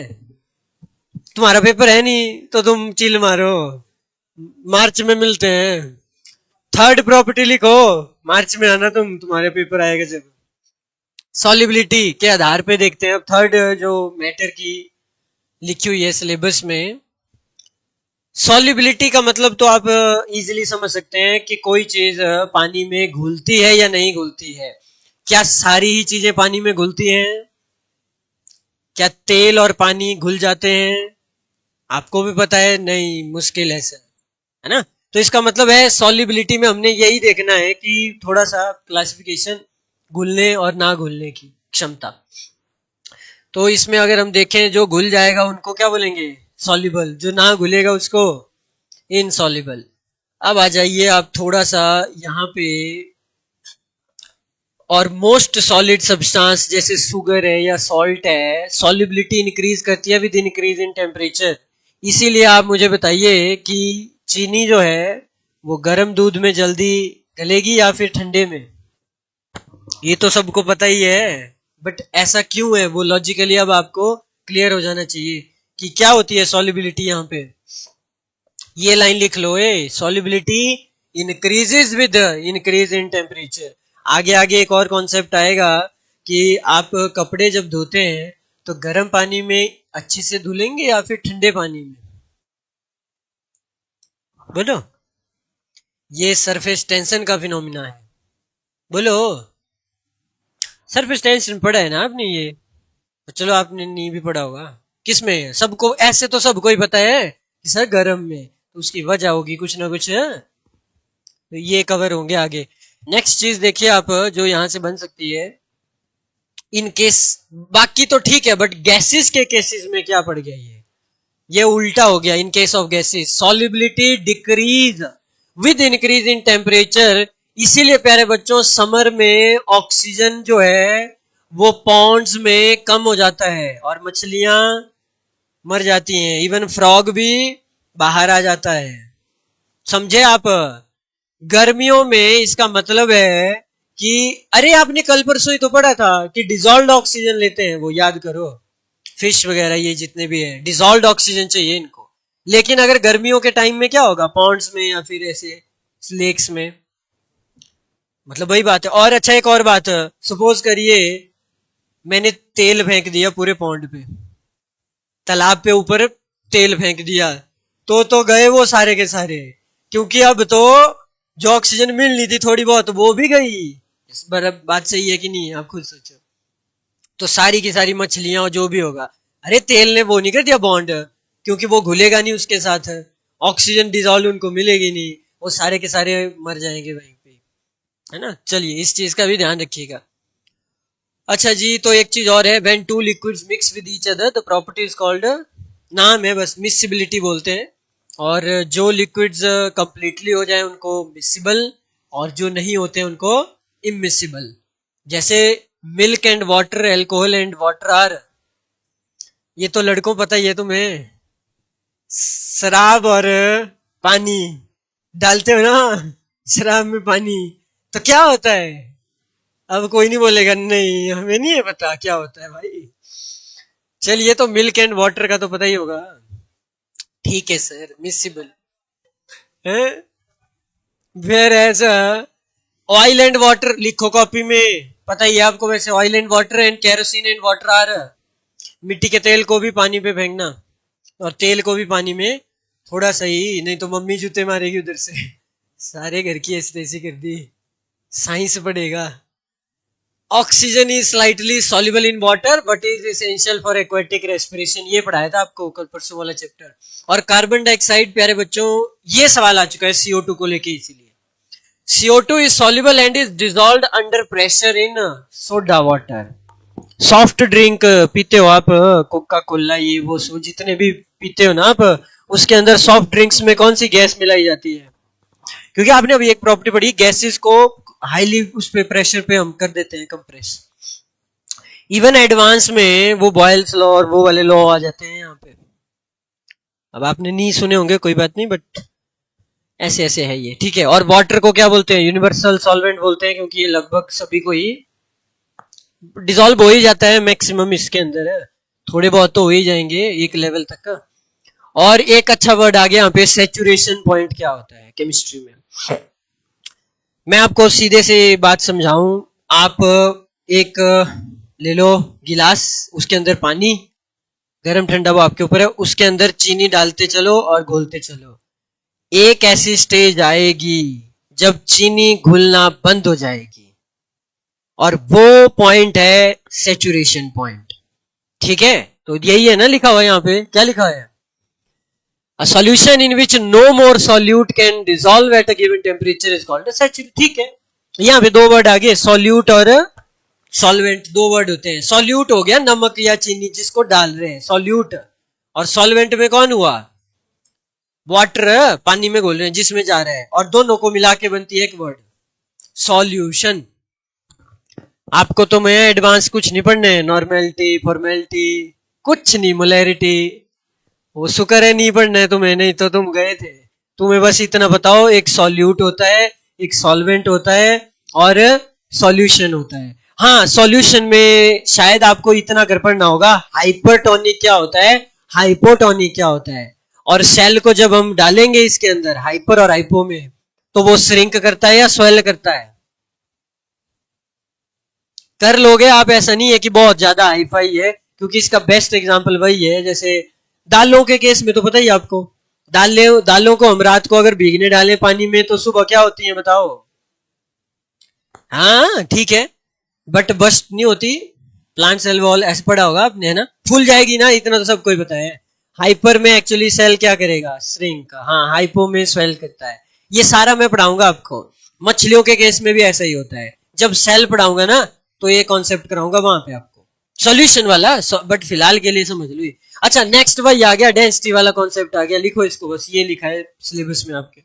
तुम्हारा पेपर है नहीं तो तुम चिल मारो। मार्च में मिलते हैं। थर्ड प्रॉपर्टी लिखो। मार्च में आना तुम, तुम्हारे पेपर आएगा जब। सॉलिबिलिटी के आधार पे देखते हैं अब थर्ड जो मैटर की लिखी हुई है सिलेबस में। सॉलिबिलिटी का मतलब तो आप इजीली समझ सकते हैं कि कोई चीज पानी में घुलती है या नहीं घुलती है। क्या सारी ही चीजें पानी में घुलती हैं? क्या तेल और पानी घुल जाते हैं? आपको भी पता है नहीं, मुश्किल है सर, है ना? तो इसका मतलब है सॉल्युबिलिटी में हमने यही देखना है कि थोड़ा सा क्लासिफिकेशन, घुलने और ना घुलने की क्षमता। तो इसमें अगर हम देखें, जो घुल जाएगा उनको क्या बोलेंगे? सॉल्युबल। जो ना घुलेगा उसको इनसॉल्युबल। अब आ जाइए आप थोड़ा सा यहाँ पे। और मोस्ट सॉलिड सब्सटेंस जैसे शुगर है या सॉल्ट है, सॉल्युबिलिटी इंक्रीज करती है विद इंक्रीज इन टेम्परेचर। इसीलिए आप मुझे बताइए कि चीनी जो है वो गर्म दूध में जल्दी गलेगी या फिर ठंडे में? ये तो सबको पता ही है, बट ऐसा क्यों है वो लॉजिकली अब आपको क्लियर हो जाना चाहिए कि क्या होती है सॉल्युबिलिटी यहाँ पे। ये लाइन लिख लो, a solubility increases with increase in temperature. आगे आगे एक और कॉन्सेप्ट आएगा कि आप कपड़े जब धोते हैं तो गर्म पानी में अच्छे से धुलेंगे या फिर ठंडे पानी में? बोलो। ये सरफेस टेंशन का फिनोमिना है। बोलो। सरफेस टेंशन पढ़ा है ना आपने ये? तो चलो, आपने नहीं भी पढ़ा होगा। किस में? सबको ऐसे तो सबको ही पता है कि सर गर्म में, तो उसकी वजह होगी कुछ ना कुछ, है? तो ये कवर होंगे आगे। नेक्स्ट चीज देखिए आप, जो यहां से बन सकती है इन केस। बाकी तो ठीक है, बट गैसेस के केसेस में क्या पड़ गया ये उल्टा हो गया। In case of gases solubility decrease with increase in temperature. इसीलिए प्यारे बच्चों, समर में ऑक्सीजन जो है वो पॉन्ड्स में कम हो जाता है और मछलियां मर जाती हैं, इवन फ्रॉग भी बाहर आ जाता है। समझे आप? गर्मियों में इसका मतलब है कि, अरे आपने कल परसों ही तो पढ़ा था कि डिजॉल्व ऑक्सीजन लेते हैं, वो याद करो। फिश वगैरह ये जितने भी हैं, डिजॉल्व ऑक्सीजन चाहिए इनको। लेकिन अगर गर्मियों के टाइम में क्या होगा, पॉन्ड्स में या फिर ऐसे लेक्स में? मतलब वही बात है। और अच्छा, एक और बात, सपोज करिए मैंने तेल फेंक दिया पूरे पॉन्ड पे, तालाब पे ऊपर तेल फेंक दिया, तो गए वो सारे के सारे, क्योंकि अब तो जो ऑक्सीजन मिल रही थी थोड़ी बहुत वो भी गई। इस बार अब बात सही है कि नहीं, आप खुद सोचो। तो सारी की सारी मछलियां जो भी होगा, अरे तेल ने वो नहीं कर दिया बॉन्ड, क्योंकि वो घुलेगा नहीं उसके साथ, ऑक्सीजन डिजॉल्व उनको मिलेगी नहीं, वो सारे के सारे मर जाएंगे वहीं पे, है ना। चलिए इस चीज का भी ध्यान रखिएगा। अच्छा जी, तो एक चीज और है, when two liquids mix with each other the property is called, नाम है बस, मिसिबिलिटी बोलते हैं। और जो लिक्विड्स कंप्लीटली हो जाए उनको मिसिबल, और जो नहीं होते उनको इमिसिबल। जैसे milk and water, alcohol and water are, ये तो लड़कों पता ही है तुम्हें, शराब और पानी डालते हो ना, शराब में पानी, तो क्या होता है। अब कोई नहीं बोलेगा नहीं हमें नहीं है पता क्या होता है भाई। चलिए, तो मिल्क एंड वाटर का तो पता ही होगा। ठीक है सर, मिसिबल है। फिर ऐसा ऑयल एंड वाटर लिखो कॉपी में, पता ही है आपको वैसे, oil and water and kerosene and water are, मिट्टी के तेल को भी पानी पे फेंकना, और तेल को भी पानी में थोड़ा सही, नहीं तो मम्मी जूते मारेगी उधर से। सारे घर की ऐसी तैसी कर दी, साइंस पढ़ेगा। Oxygen is slightly soluble in water but is essential for aquatic respiration, ये पढ़ाया था आपको कल परसों वाला चैप्टर। और कार्बन डाइऑक्साइड प्यारे बच्चों, ये सवाल आ चुका है CO2 को लेके, इसीलिए CO2 is soluble and is dissolved under pressure in soda water। Soft drink पीते हो आप, कोका कोला ये वो सो जितने भी पीते हो ना आप, उसके अंदर सॉफ्ट ड्रिंक्स में कौन सी गैस मिलाई जाती है। क्योंकि आपने अभी एक प्रॉपर्टी पढ़ी, गैसेस को हाईली उस पे प्रेशर पे हम कर देते हैं कंप्रेस। इवन एडवांस में वो बॉयल्स लॉ और वो वाले लॉ आ जाते हैं यहाँ पे। अब आपने नहीं सुने होंगे कोई बात नहीं, बट ऐसे ऐसे है ये, ठीक है। और वाटर को क्या बोलते हैं, यूनिवर्सल सॉल्वेंट बोलते हैं, क्योंकि ये लगभग सभी को ही डिसॉल्व हो ही जाता है मैक्सिमम, इसके अंदर है थोड़े बहुत तो हो ही जाएंगे एक लेवल तक का। और एक अच्छा वर्ड आ गया यहाँ पे, सैचुरेशन पॉइंट क्या होता है केमिस्ट्री में। मैं आपको सीधे से बात समझाऊं, आप एक ले लो गिलास, उसके अंदर पानी, गर्म ठंडा वो आपके ऊपर है, उसके अंदर चीनी डालते चलो और घोलते चलो। एक ऐसी स्टेज आएगी जब चीनी घुलना बंद हो जाएगी, और वो पॉइंट है सैचुरेशन पॉइंट, ठीक है। तो यही है ना लिखा हुआ यहाँ पे, क्या लिखा है, a solution in which no more solute can dissolve at a given temperature is called a saturation, ठीक है। यहाँ पे दो वर्ड आ गए, सॉल्यूट और सॉल्वेंट, दो वर्ड होते हैं। सॉल्यूट हो गया नमक या चीनी जिसको डाल रहे हैं, सॉल्यूट, और सॉल्वेंट में कौन हुआ, वाटर, पानी में घोल रहे हैं जिसमें जा रहा है, और दोनों को मिला के बनती है एक वर्ड, सॉल्यूशन। आपको तो मैं एडवांस कुछ नहीं पढ़ने, नॉर्मेलिटी फॉर्मेलिटी कुछ नहीं, मोलैरिटी, वो शुक्र है नहीं पढ़ना है तुम्हें, नहीं तो तुम गए थे। तुम्हें बस इतना बताओ, एक सॉल्यूट होता है, एक सॉल्वेंट होता है, और सॉल्यूशन होता है। हाँ, सॉल्यूशन में शायद आपको इतना कर पढ़ना होगा, हाइपरटोनिक क्या होता है, हाइपोटोनिक क्या होता है। और सेल को जब हम डालेंगे इसके अंदर हाइपर और हाइपो में, तो वो श्रिंक करता है या स्वेल करता है, कर लोगे आप, ऐसा नहीं है कि बहुत ज्यादा हाईफाई है, क्योंकि इसका बेस्ट एग्जांपल वही है, जैसे दालों के केस में तो पता ही आपको, दालों को हम रात को अगर भीगने डालें पानी में तो सुबह क्या होती है बताओ। हाँ ठीक है, बट बस्ट नहीं होती, प्लांट सेल वॉल ऐसे पढ़ा होगा आपने, है ना, फूल जाएगी ना, इतना तो सबको ही पता है। हाइपर में एक्चुअली सेल क्या करेगा, श्रिंक, हाँ, हाइपो में स्वेल करता है। ये सारा मैं पढ़ाऊंगा आपको। मछलियों के केस में भी ऐसा ही होता है, जब सेल पढ़ाऊंगा ना तो ये कॉन्सेप्ट कराऊंगा वहां पे आपको, सॉल्यूशन वाला, बट फिलहाल के लिए समझ लो। अच्छा, नेक्स्ट वही आ गया, डेंसिटी वाला कॉन्सेप्ट आ गया, लिखो इसको, बस ये लिखा है सिलेबस में आपके,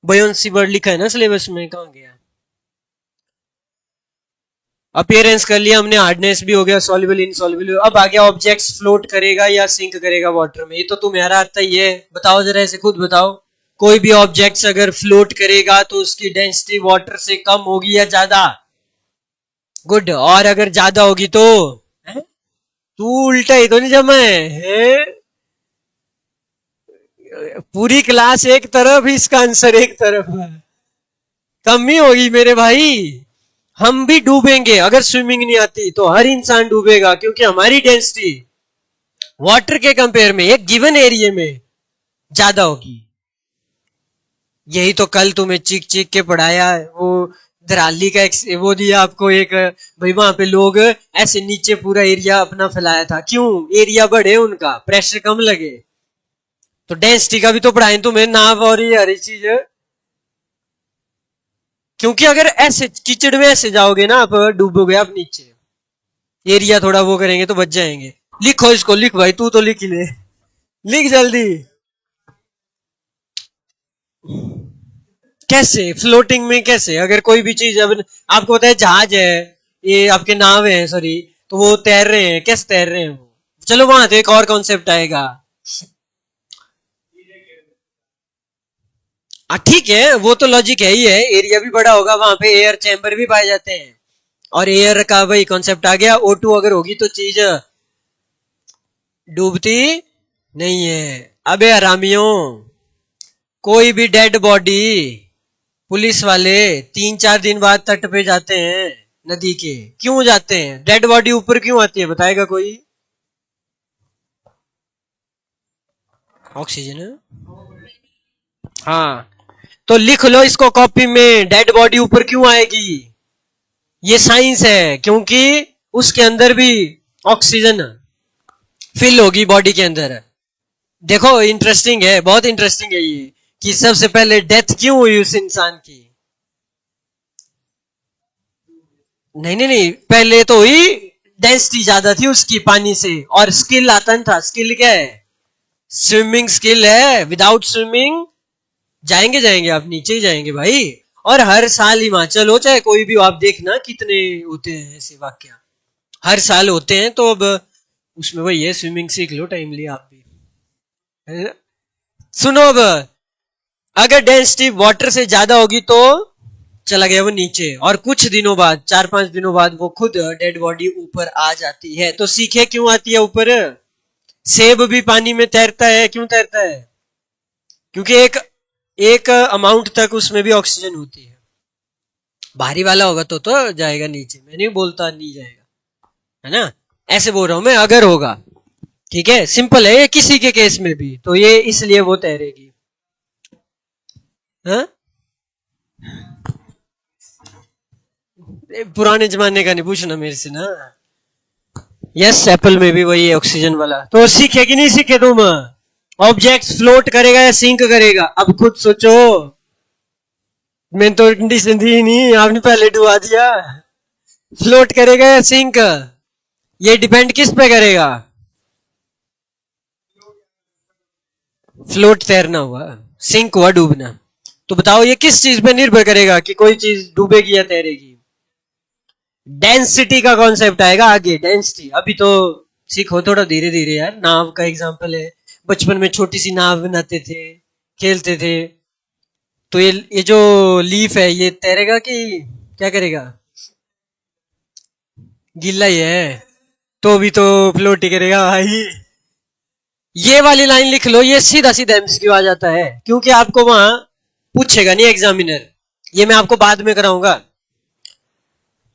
बयोंसी वर्ड लिखा है ना सिलेबस में, कहाँ गया। अपीयरेंस कर लिया हमने, हार्डनेस भी हो गया, सॉल्युबल इनसॉल्युबल, अब आ गया ऑब्जेक्ट्स फ्लोट करेगा या सिंक करेगा वाटर में, ये तो तुम्हारा आता ही है। बताओ जरा, ऐसे खुद बताओ, कोई भी ऑब्जेक्ट्स अगर फ्लोट करेगा तो उसकी डेंसिटी वाटर से कम होगी या ज्यादा, गुड, और अगर ज्यादा होगी तो, तू उल्टा ही तो नहीं जमा है? पूरी क्लास एक तरफ, इसका आंसर एक तरफ है, कम ही होगी मेरे भाई। हम भी डूबेंगे, अगर स्विमिंग नहीं आती तो हर इंसान डूबेगा, क्योंकि हमारी डेंसिटी वाटर के कंपेयर में एक गिवन एरिया में ज्यादा होगी। यही तो कल तुम्हें चीख चीख के पढ़ाया, वो दराली का वो दिया आपको एक, भाई वहां पे लोग ऐसे नीचे पूरा एरिया अपना फैलाया था, क्यों? एरिया बढ़े, उनका प्रेशर कम लगे। तो डेंसिटी का भी तो पढ़ाएं तुम्हें, नाव और ये हर चीज। क्योंकि अगर ऐसे कीचड़ में ऐसे जाओगे ना आप, डूबोगे आप नीचे, एरिया थोड़ा वो करेंगे तो बच जाएंगे। लिखो इसको, लिख भाई, तू तो लिख ही ले, लिख जल्दी। कैसे फ्लोटिंग में? कैसे? अगर कोई भी चीज, अब आपको पता है जहाज है, ये आपके नाव है सॉरी, तो वो तैर रहे हैं, कैसे तैर रहे हैं वो? चलो वहां तो एक और कॉन्सेप्ट आएगा। ठीक है, वो तो लॉजिक है ही है, एरिया भी बड़ा होगा, वहां पे एयर चैम्बर भी पाए जाते हैं, और एयर का वही कॉन्सेप्ट आ गया। O2 अगर होगी तो चीज डूबती नहीं है। अबे हरामियों, कोई भी डेड बॉडी, पुलिस वाले 3-4 दिन बाद तट पे जाते हैं नदी के, क्यों जाते हैं? डेड बॉडी ऊपर क्यों आती है, बताएगा कोई? ऑक्सीजन। हाँ, तो लिख लो इसको कॉपी में, डेड बॉडी ऊपर क्यों आएगी? ये साइंस है, क्योंकि उसके अंदर भी ऑक्सीजन फिल होगी बॉडी के अंदर। देखो इंटरेस्टिंग है, बहुत इंटरेस्टिंग है ये, कि सबसे पहले डेथ क्यों हुई उस इंसान की। नहीं नहीं नहीं, पहले तो हुई, डेंसिटी ज्यादा थी उसकी पानी से, और स्किल आता नहीं था। स्किल क्या है? स्विमिंग स्किल है, विदाउट स्विमिंग जाएंगे जाएंगे आप, नीचे ही जाएंगे भाई। और हर साल हिमाचल हो चाहे कोई भी, आप देखना कितने होते हैं ऐसे वाक्य, हर साल होते हैं। तो अब उसमें वही है, स्विमिंग सीख लो टाइमली आप भी, है ना? सुनो अब, अगर डेंसिटी वाटर से ज्यादा होगी तो चला गया वो नीचे, और कुछ दिनों बाद, 4-5 दिनों बाद वो खुद डेड बॉडी ऊपर आ जाती है। तो सीखे क्यों आती है ऊपर? सेब भी पानी में तैरता है, क्यों तैरता है? क्योंकि एक एक अमाउंट तक उसमें भी ऑक्सीजन होती है। भारी वाला होगा तो जाएगा नीचे, मैं नहीं बोलता नहीं जाएगा, है ना? ऐसे बोल रहा हूं मैं, अगर होगा। ठीक है, सिंपल है ये, किसी के केस में भी तो ये इसलिए वो तैरेगी। हाँ, पुराने जमाने का नहीं पूछना मेरे से ना। यस, एप्पल में भी वही है ऑक्सीजन वाला। तो सीखे कि नहीं सीखे तुम? ऑब्जेक्ट फ्लोट करेगा या सिंक करेगा, अब खुद सोचो। मैंने तो कंडीशन दी नहीं, आपने पहले डुबा दिया। फ्लोट करेगा या सिंक, ये डिपेंड किस पे करेगा? फ्लोट तैरना हुआ, सिंक हुआ डूबना। तो बताओ ये किस चीज पे निर्भर करेगा कि कोई चीज डूबेगी या तैरेगी? डेंसिटी का कॉन्सेप्ट आएगा आगे, डेंसिटी। अभी तो सीखो थोड़ा धीरे धीरे यार। नाव का एग्जांपल है, बचपन में छोटी सी नाव बनाते थे, खेलते थे। तो ये जो लीफ है ये तैरेगा कि क्या करेगा? गीला ही है, तो भी तो फ्लोट ही करेगा भाई। ये वाली लाइन लिख लो, ये सीधा सीधा एमसीक्यू आ जाता है, क्योंकि आपको वहां पूछेगा नहीं एग्जामिनर, ये मैं आपको बाद में कराऊंगा।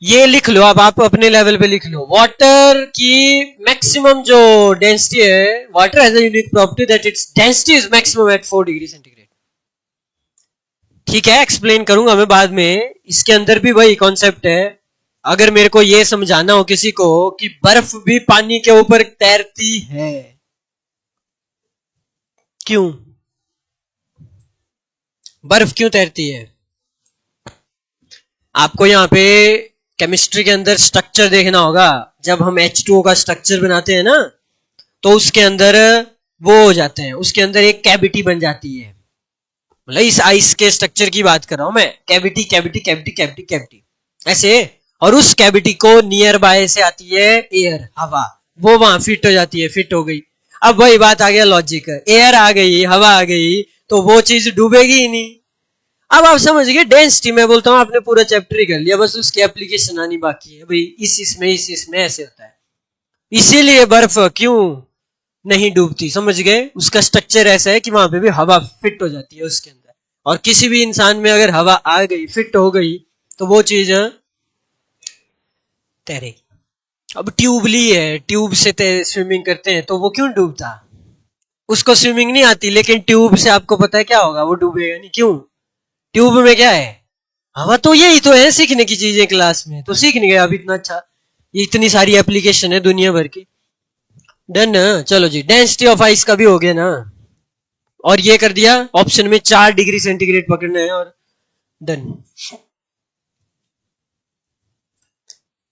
ये लिख लो, अब आप अपने लेवल पे लिख लो। वाटर की मैक्सिमम जो डेंसिटी है, water has a unique property that its density is maximum at 4 degree centigrade. ठीक है, एक्सप्लेन करूंगा मैं बाद में। इसके अंदर भी वही कॉन्सेप्ट है। अगर मेरे को ये समझाना हो किसी को कि बर्फ भी पानी के ऊपर तैरती है, क्यों? बर्फ क्यों तैरती है? आपको यहाँ पे केमिस्ट्री के अंदर स्ट्रक्चर देखना होगा। जब हम H2O का स्ट्रक्चर बनाते हैं ना, तो उसके अंदर वो हो जाते हैं, उसके अंदर एक कैविटी बन जाती है। मतलब इस आइस के स्ट्रक्चर की बात कर रहा हूं मैं, cavity cavity cavity cavity cavity ऐसे। और उस कैविटी को नियर बाय से आती है एयर, हवा, वो वहां फिट हो जाती है, फिट हो गई। अब वही बात आ गया लॉजिक, एयर आ गई, हवा आ गई, तो वो चीज डूबेगी ही नहीं। अब आप समझ गए डेंसिटी, मैं बोलता हूँ आपने पूरा चैप्टर ही कर लिया, बस उसकी एप्लीकेशन आनी बाकी है। भाई इस इसमें ऐसे होता है, इसीलिए बर्फ क्यों नहीं डूबती, समझ गए? उसका स्ट्रक्चर ऐसा है कि वहां पे भी हवा फिट हो जाती है उसके अंदर, और किसी भी इंसान में अगर हवा आ गई, फिट हो गई, तो वो चीज तैरेगी। अब ट्यूब ली है, ट्यूब से स्विमिंग करते हैं, तो वो क्यों डूबता? उसको स्विमिंग नहीं आती, लेकिन ट्यूब से आपको पता है क्या होगा, वो डूबेगा नहीं, क्यों? ट्यूब में क्या है? हवा। तो यही तो है सीखने की चीजें क्लास में, तो सीख नहीं गए आप इतना अच्छा। ये इतनी सारी एप्लीकेशन है दुनिया भर की। डन ना? चलो जी, डेंसिटी ऑफ आइस का भी हो गया ना, और ये कर दिया ऑप्शन में 4 डिग्री सेंटीग्रेड पकड़ना है, और डन।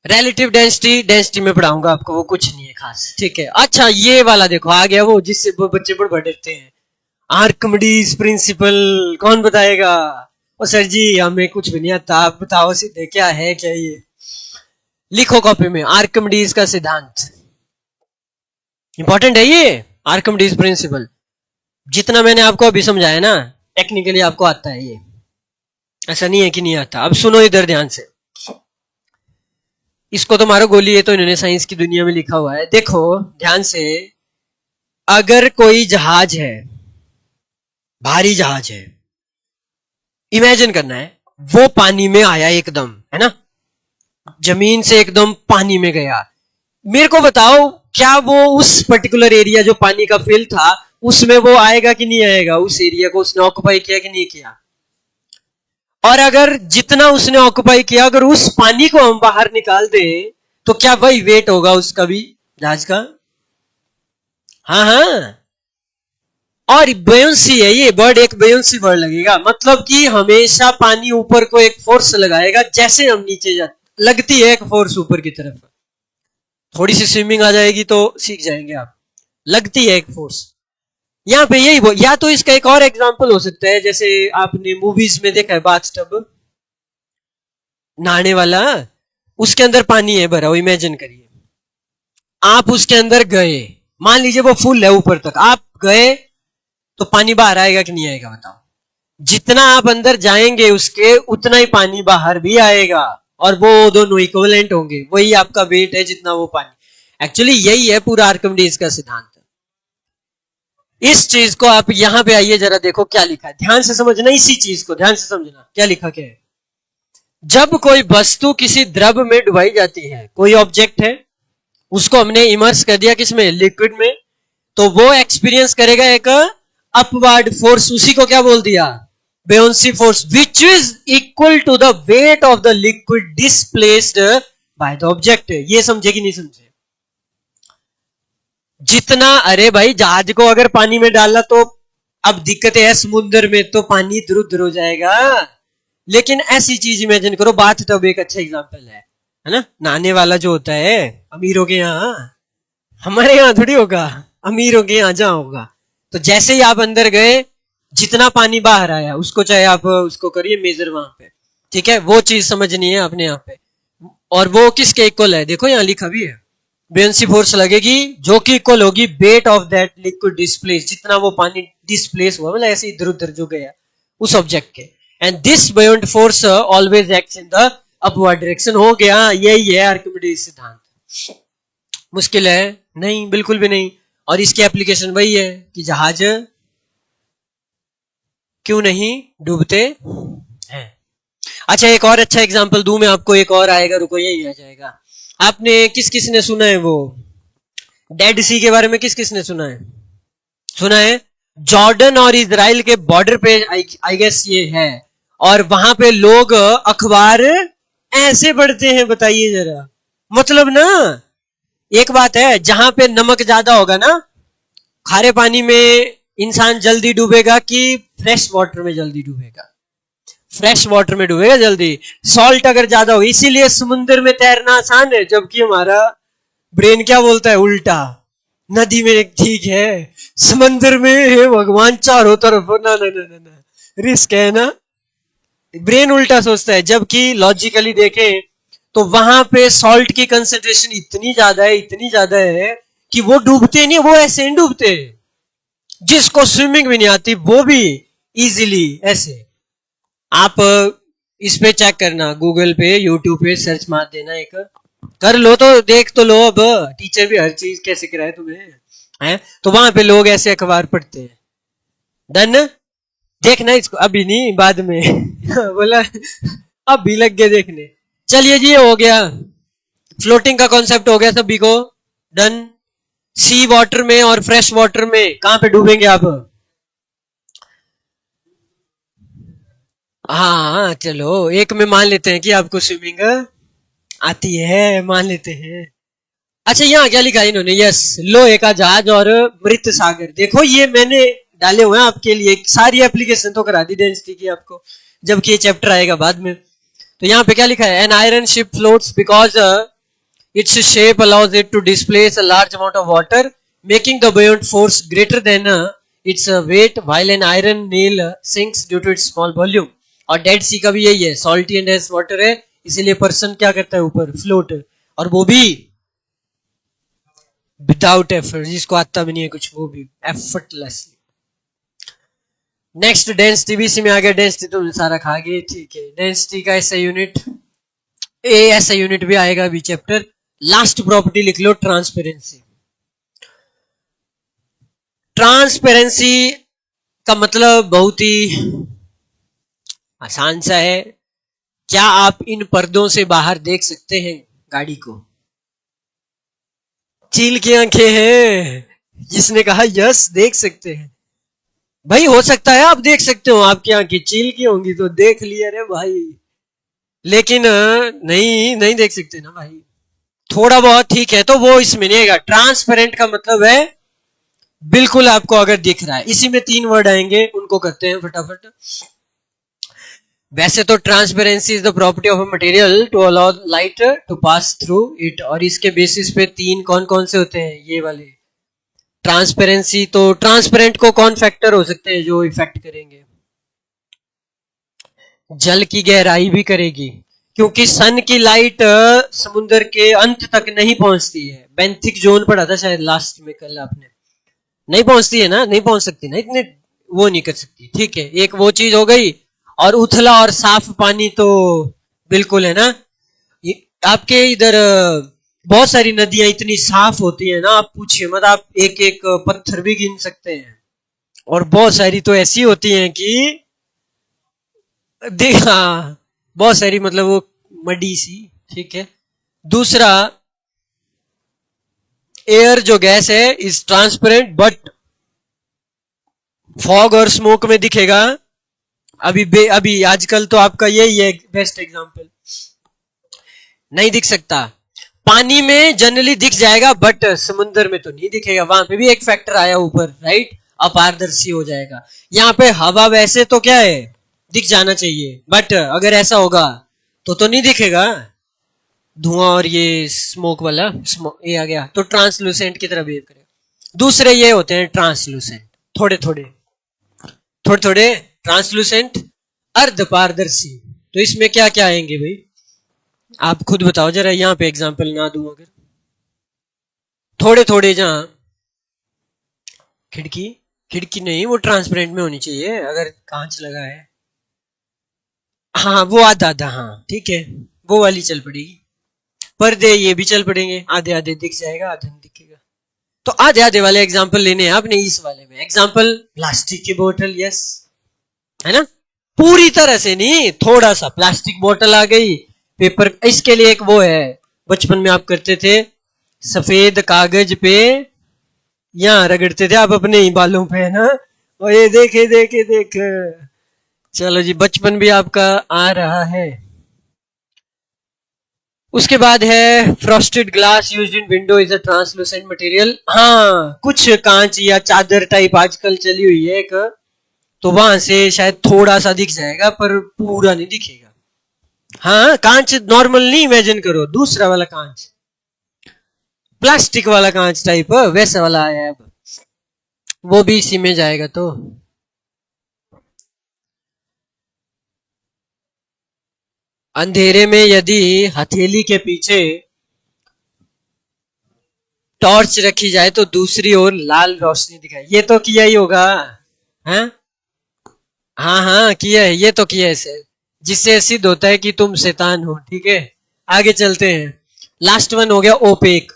रिलेटिव डेंसिटी, डेंसिटी में पढ़ाऊंगा आपको, वो कुछ नहीं है खास, ठीक है। अच्छा ये वाला देखो आ गया वो जिससे वो बच्चे बड़े डरते हैं, आर्किमिडीज प्रिंसिपल। कौन बताएगा? ओ सर जी हमें कुछ भी नहीं आता, आप बताओ सीधे क्या है क्या ये। लिखो कॉपी में, आर्किमिडीज का सिद्धांत। इंपॉर्टेंट है ये आर्किमिडीज प्रिंसिपल। जितना मैंने आपको अभी समझाया ना, टेक्निकली आपको आता है ये, ऐसा नहीं है कि नहीं आता। अब सुनो इधर ध्यान से, इसको तो मारो गोली, ये तो इन्होंने साइंस की दुनिया में लिखा हुआ है। देखो ध्यान से, अगर कोई जहाज है, भारी जहाज है, इमेजिन करना है, वो पानी में आया एकदम, है ना, जमीन से एकदम पानी में गया। मेरे को बताओ क्या वो उस पर्टिकुलर एरिया जो पानी का फिल था उसमें वो आएगा कि नहीं आएगा? उस एरिया को उसने ऑक्युपाई किया कि नहीं किया? और अगर जितना उसने ऑक्युपाई किया, अगर उस पानी को हम बाहर निकाल दें तो क्या वही वेट होगा उसका भी, जहाज का? हाँ हाँ। और बेयोंसी है ये वर्ड, एक बेयोंसी वर्ड लगेगा, मतलब कि हमेशा पानी ऊपर को एक फोर्स लगाएगा, जैसे हम नीचे जाते लगती है एक फोर्स ऊपर की तरफ। थोड़ी सी स्विमिंग आ जाएगी तो सीख जाएंगे आप, लगती है एक फोर्स यहाँ पे। यही या तो इसका एक और एग्जांपल हो सकता है, जैसे आपने मूवीज में देखा है बाथटब, नहाने वाला, उसके अंदर पानी है भरा हुआ, इमेजिन करिए आप उसके अंदर गए, मान लीजिए वो फुल है ऊपर तक, आप गए तो पानी बाहर आएगा कि नहीं आएगा बताओ? जितना आप अंदर जाएंगे उसके उतना ही पानी बाहर भी आएगा, और वो दोनों इक्विवेलेंट होंगे, वही आपका वेट है जितना वो पानी। एक्चुअली यही है पूरा आर्किमिडीज का सिद्धांत। इस चीज को आप यहां पे आइए जरा, देखो क्या लिखा है, ध्यान से समझना, इसी चीज को ध्यान से समझना क्या लिखा क्या है। जब कोई वस्तु किसी द्रव में डुबाई जाती है, कोई ऑब्जेक्ट है, उसको हमने इमर्स कर दिया किसमें? लिक्विड में, तो वो एक्सपीरियंस करेगा एक अपवर्ड फोर्स, उसी को क्या बोल दिया? Buoyancy force, which is equal to the weight of the liquid displaced by the object. ये समझे कि नहीं समझे? जितना, अरे भाई जहाज को अगर पानी में डाला तो अब दिक्कत है समुद्र में तो पानी इधर उधर हो जाएगा, लेकिन ऐसी चीज इमेजिन करो, बात तब एक अच्छा एग्जांपल है ना, नहाने वाला जो होता है अमीरों के यहाँ, हमारे यहाँ थोड़ी होगा, अमीरों के यहाँ जहां होगा। तो जैसे ही आप अंदर गए, जितना पानी बाहर आया उसको चाहे आप उसको करिए मेजर वहां पे, ठीक है, वो चीज समझनी है अपने यहाँ पे। और वो किसके इक्वल है? देखो यहाँ लिखा भी है, बेयोंसी फोर्स लगेगी जो कि इक्वल होगी weight of that liquid displace, जितना वो पानी डिस्प्लेस हुआ, मतलब ऐसे इधर उधर जो गया उस ऑब्जेक्ट के। And this buoyant force always acts in the upward direction. हो गया, यही है आर्किमिडीज सिद्धांत। मुश्किल है? नहीं, बिल्कुल भी नहीं। और इसकी एप्लीकेशन वही है कि जहाज क्यों नहीं डूबते हैं। अच्छा एक और अच्छा एग्जांपल दूं मैं आपको, एक और आएगा, रुको यही आ जाएगा। आपने किस किस ने सुना है वो डेड सी के बारे में? किस किस ने सुना है? सुना है? जॉर्डन और इजराइल के बॉर्डर पे आई गेस ये है, और वहां पे लोग अखबार ऐसे पढ़ते हैं, बताइए जरा। मतलब ना, एक बात है, जहां पे नमक ज्यादा होगा ना, खारे पानी में इंसान जल्दी डूबेगा कि फ्रेश वाटर में जल्दी डूबेगा? फ्रेश वाटर में डूबेगा जल्दी। सॉल्ट अगर ज्यादा हो, इसीलिए समुद्र में तैरना आसान है, जबकि हमारा ब्रेन क्या बोलता है? उल्टा। नदी में ठीक है, समंदर में हे भगवान चारों तरफ, ना ना ना ना ना, रिस्क है ना, ब्रेन उल्टा सोचता है। जबकि लॉजिकली देखें तो वहां पे सॉल्ट की कंसेंट्रेशन इतनी ज्यादा है, इतनी ज्यादा है कि वो डूबते नहीं, वो ऐसे ही डूबते हैं। जिसको स्विमिंग भी नहीं आती वो भी इजीली ऐसे। आप इस पे चेक करना, गूगल पे यूट्यूब पे सर्च मार देना, एक कर लो तो देख तो लो। अब टीचर भी हर चीज कैसे कराए तुम्हें, है तो वहां पे लोग ऐसे अखबार पढ़ते हैं। डन? देखना इसको, अभी नहीं बाद में बोला अभी लग गए देखने। चलिए जी हो गया, फ्लोटिंग का कॉन्सेप्ट हो गया सभी को। डन? सी वाटर में और फ्रेश वाटर में कहां पे डूबेंगे आप? हाँ चलो, एक में मान लेते हैं कि आपको स्विमिंग आती है, मान लेते हैं। अच्छा यहाँ क्या लिखा है इन्होंने, यस, लोहे का जहाज और मृत सागर। देखो ये मैंने डाले हुए हैं आपके लिए, सारी एप्लीकेशन तो करा दी डेंसिटी की आपको, जबकि ये चैप्टर आएगा बाद में। तो यहाँ पे क्या लिखा है, an iron ship floats because its shape allows it to displace a large amount of water, making the buoyant force greater than its weight, while an iron nail sinks due to its small volume. और dead सी का भी यही है, salty and S water है, इसीलिए person क्या करता है ऊपर, फ्लोट, और वो भी विदाउट एफर्ट, जिसको आता भी नहीं है कुछ, वो भी एफर्टलेसली। नेक्स्ट डेंसिटी भी इसी में आ गया, डेंसिटी तो सारा खा गए, ठीक है। डेंसिटी का ऐसा यूनिट, ए ऐसा यूनिट भी आएगा अभी चैप्टर। लास्ट प्रॉपर्टी लिख लो, ट्रांसपेरेंसी। ट्रांसपेरेंसी का मतलब बहुत ही आसान सा है, क्या आप इन पर्दों से बाहर देख सकते हैं गाड़ी को? चील की आंखें हैं, जिसने कहा यस देख सकते हैं। भाई हो सकता है आप देख सकते हो, आपकी आंखें चील की होंगी तो देख लिया रे भाई, लेकिन नहीं नहीं देख सकते ना भाई, थोड़ा बहुत ठीक है तो वो इसमें नहीं आएगा। ट्रांसपेरेंट का मतलब है बिल्कुल आपको अगर दिख रहा है। इसी में 3 वर्ड आएंगे, उनको करते हैं फटाफट। वैसे तो transparency is the property of a material to allow light to pass through it, और इसके बेसिस पे 3 कौन कौन से होते हैं ये वाले। ट्रांसपेरेंसी, तो ट्रांसपेरेंट को कौन फैक्टर हो सकते हैं जो इफेक्ट करेंगे? जल की गहराई भी करेगी, क्योंकि सन की लाइट समुद्र के अंत तक नहीं पहुंचती है। बेंथिक जोन पढ़ा था शायद लास्ट में कल आपने, नहीं पहुंचती है ना, नहीं पहुंच सकती ना, इतने वो नहीं कर सकती, ठीक है। एक वो चीज हो गई, और उथला और साफ पानी तो बिल्कुल है ना। आपके इधर बहुत सारी नदियां इतनी साफ होती है ना, आप पूछिए मत, आप एक एक पत्थर भी गिन सकते हैं, और बहुत सारी तो ऐसी होती हैं कि देखा, बहुत सारी मतलब वो मडी सी, ठीक है। दूसरा, एयर जो गैस है इज ट्रांसपेरेंट, बट फॉग और स्मोक में दिखेगा। अभी आजकल तो आपका यही है बेस्ट एग्जांपल, नहीं दिख सकता। पानी में जनरली दिख जाएगा, बट समुद्र में तो नहीं दिखेगा, वहां पे भी एक फैक्टर आया ऊपर, राइट, अपारदर्शी हो जाएगा। यहाँ पे हवा वैसे तो क्या है, दिख जाना चाहिए, बट अगर ऐसा होगा तो नहीं दिखेगा, धुआं और ये स्मोक वाला, ये आ गया तो ट्रांसलूसेंट की तरह बिहेव करेगा। दूसरे ये होते हैं ट्रांसलूसेंट, थोड़े थोड़े थोड़े थोड़े ट्रांसलूसेंट, अर्ध पारदर्शी। तो इसमें क्या क्या आएंगे भाई, आप खुद बताओ जरा, यहां पे एग्जांपल ना दूं अगर। थोड़े थोड़े जहां खिड़की, खिड़की नहीं, वो ट्रांसपेरेंट में होनी चाहिए अगर कांच लगा है। हाँ वो आधा आधा, हाँ ठीक है, वो वाली चल पड़ेगी। पर्दे ये भी चल पड़ेंगे, आधे आधे दिख जाएगा, आधा नहीं दिखेगा। तो आधे आधे वाले एग्जाम्पल लेने हैं आपने। इस वाले में एग्जाम्पल प्लास्टिक की बोतल, यस, है ना, पूरी तरह से नहीं, थोड़ा सा प्लास्टिक बोतल आ गई, पेपर, इसके लिए एक वो है, बचपन में आप करते थे, सफेद कागज पे यहाँ रगड़ते थे आप अपने ही बालों पे, है ना, और ये देखे देखे देख, चलो जी बचपन भी आपका आ रहा है। उसके बाद है frosted glass used in window is a translucent material. हाँ कुछ कांच या चादर टाइप आजकल चली हुई है एक, तो वहां से शायद थोड़ा सा दिख जाएगा पर पूरा नहीं दिखेगा। हाँ कांच नॉर्मल नहीं इमेजिन करो, दूसरा वाला कांच, प्लास्टिक वाला कांच टाइप वैसा वाला आया है अब, वो भी इसी में जाएगा। तो अंधेरे में यदि हथेली के पीछे टॉर्च रखी जाए तो दूसरी ओर लाल रोशनी दिखाई, ये तो किया ही होगा, हैं? हाँ हाँ किया है, ये तो किया है सर, जिससे सिद्ध होता है कि तुम शैतान हो, ठीक है। आगे चलते हैं, लास्ट वन हो गया ओपेक।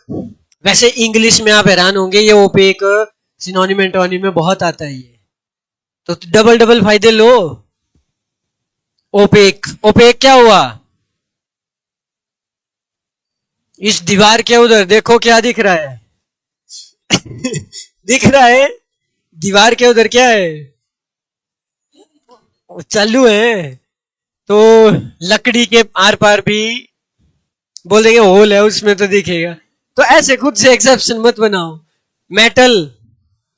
वैसे इंग्लिश में आप हैरान होंगे, ये ओपेक सिनोनिम एंटोनिम में बहुत आता है ये, तो डबल डबल फायदे लो। ओपेक, ओपेक क्या हुआ, इस दीवार के उधर देखो क्या दिख रहा है दिख रहा है, दीवार के उधर क्या है, वो चालू है, तो लकड़ी के आर पार भी बोल देंगे होल है उसमें तो दिखेगा। तो ऐसे खुद से एक्सेप्शन मत बनाओ। मेटल,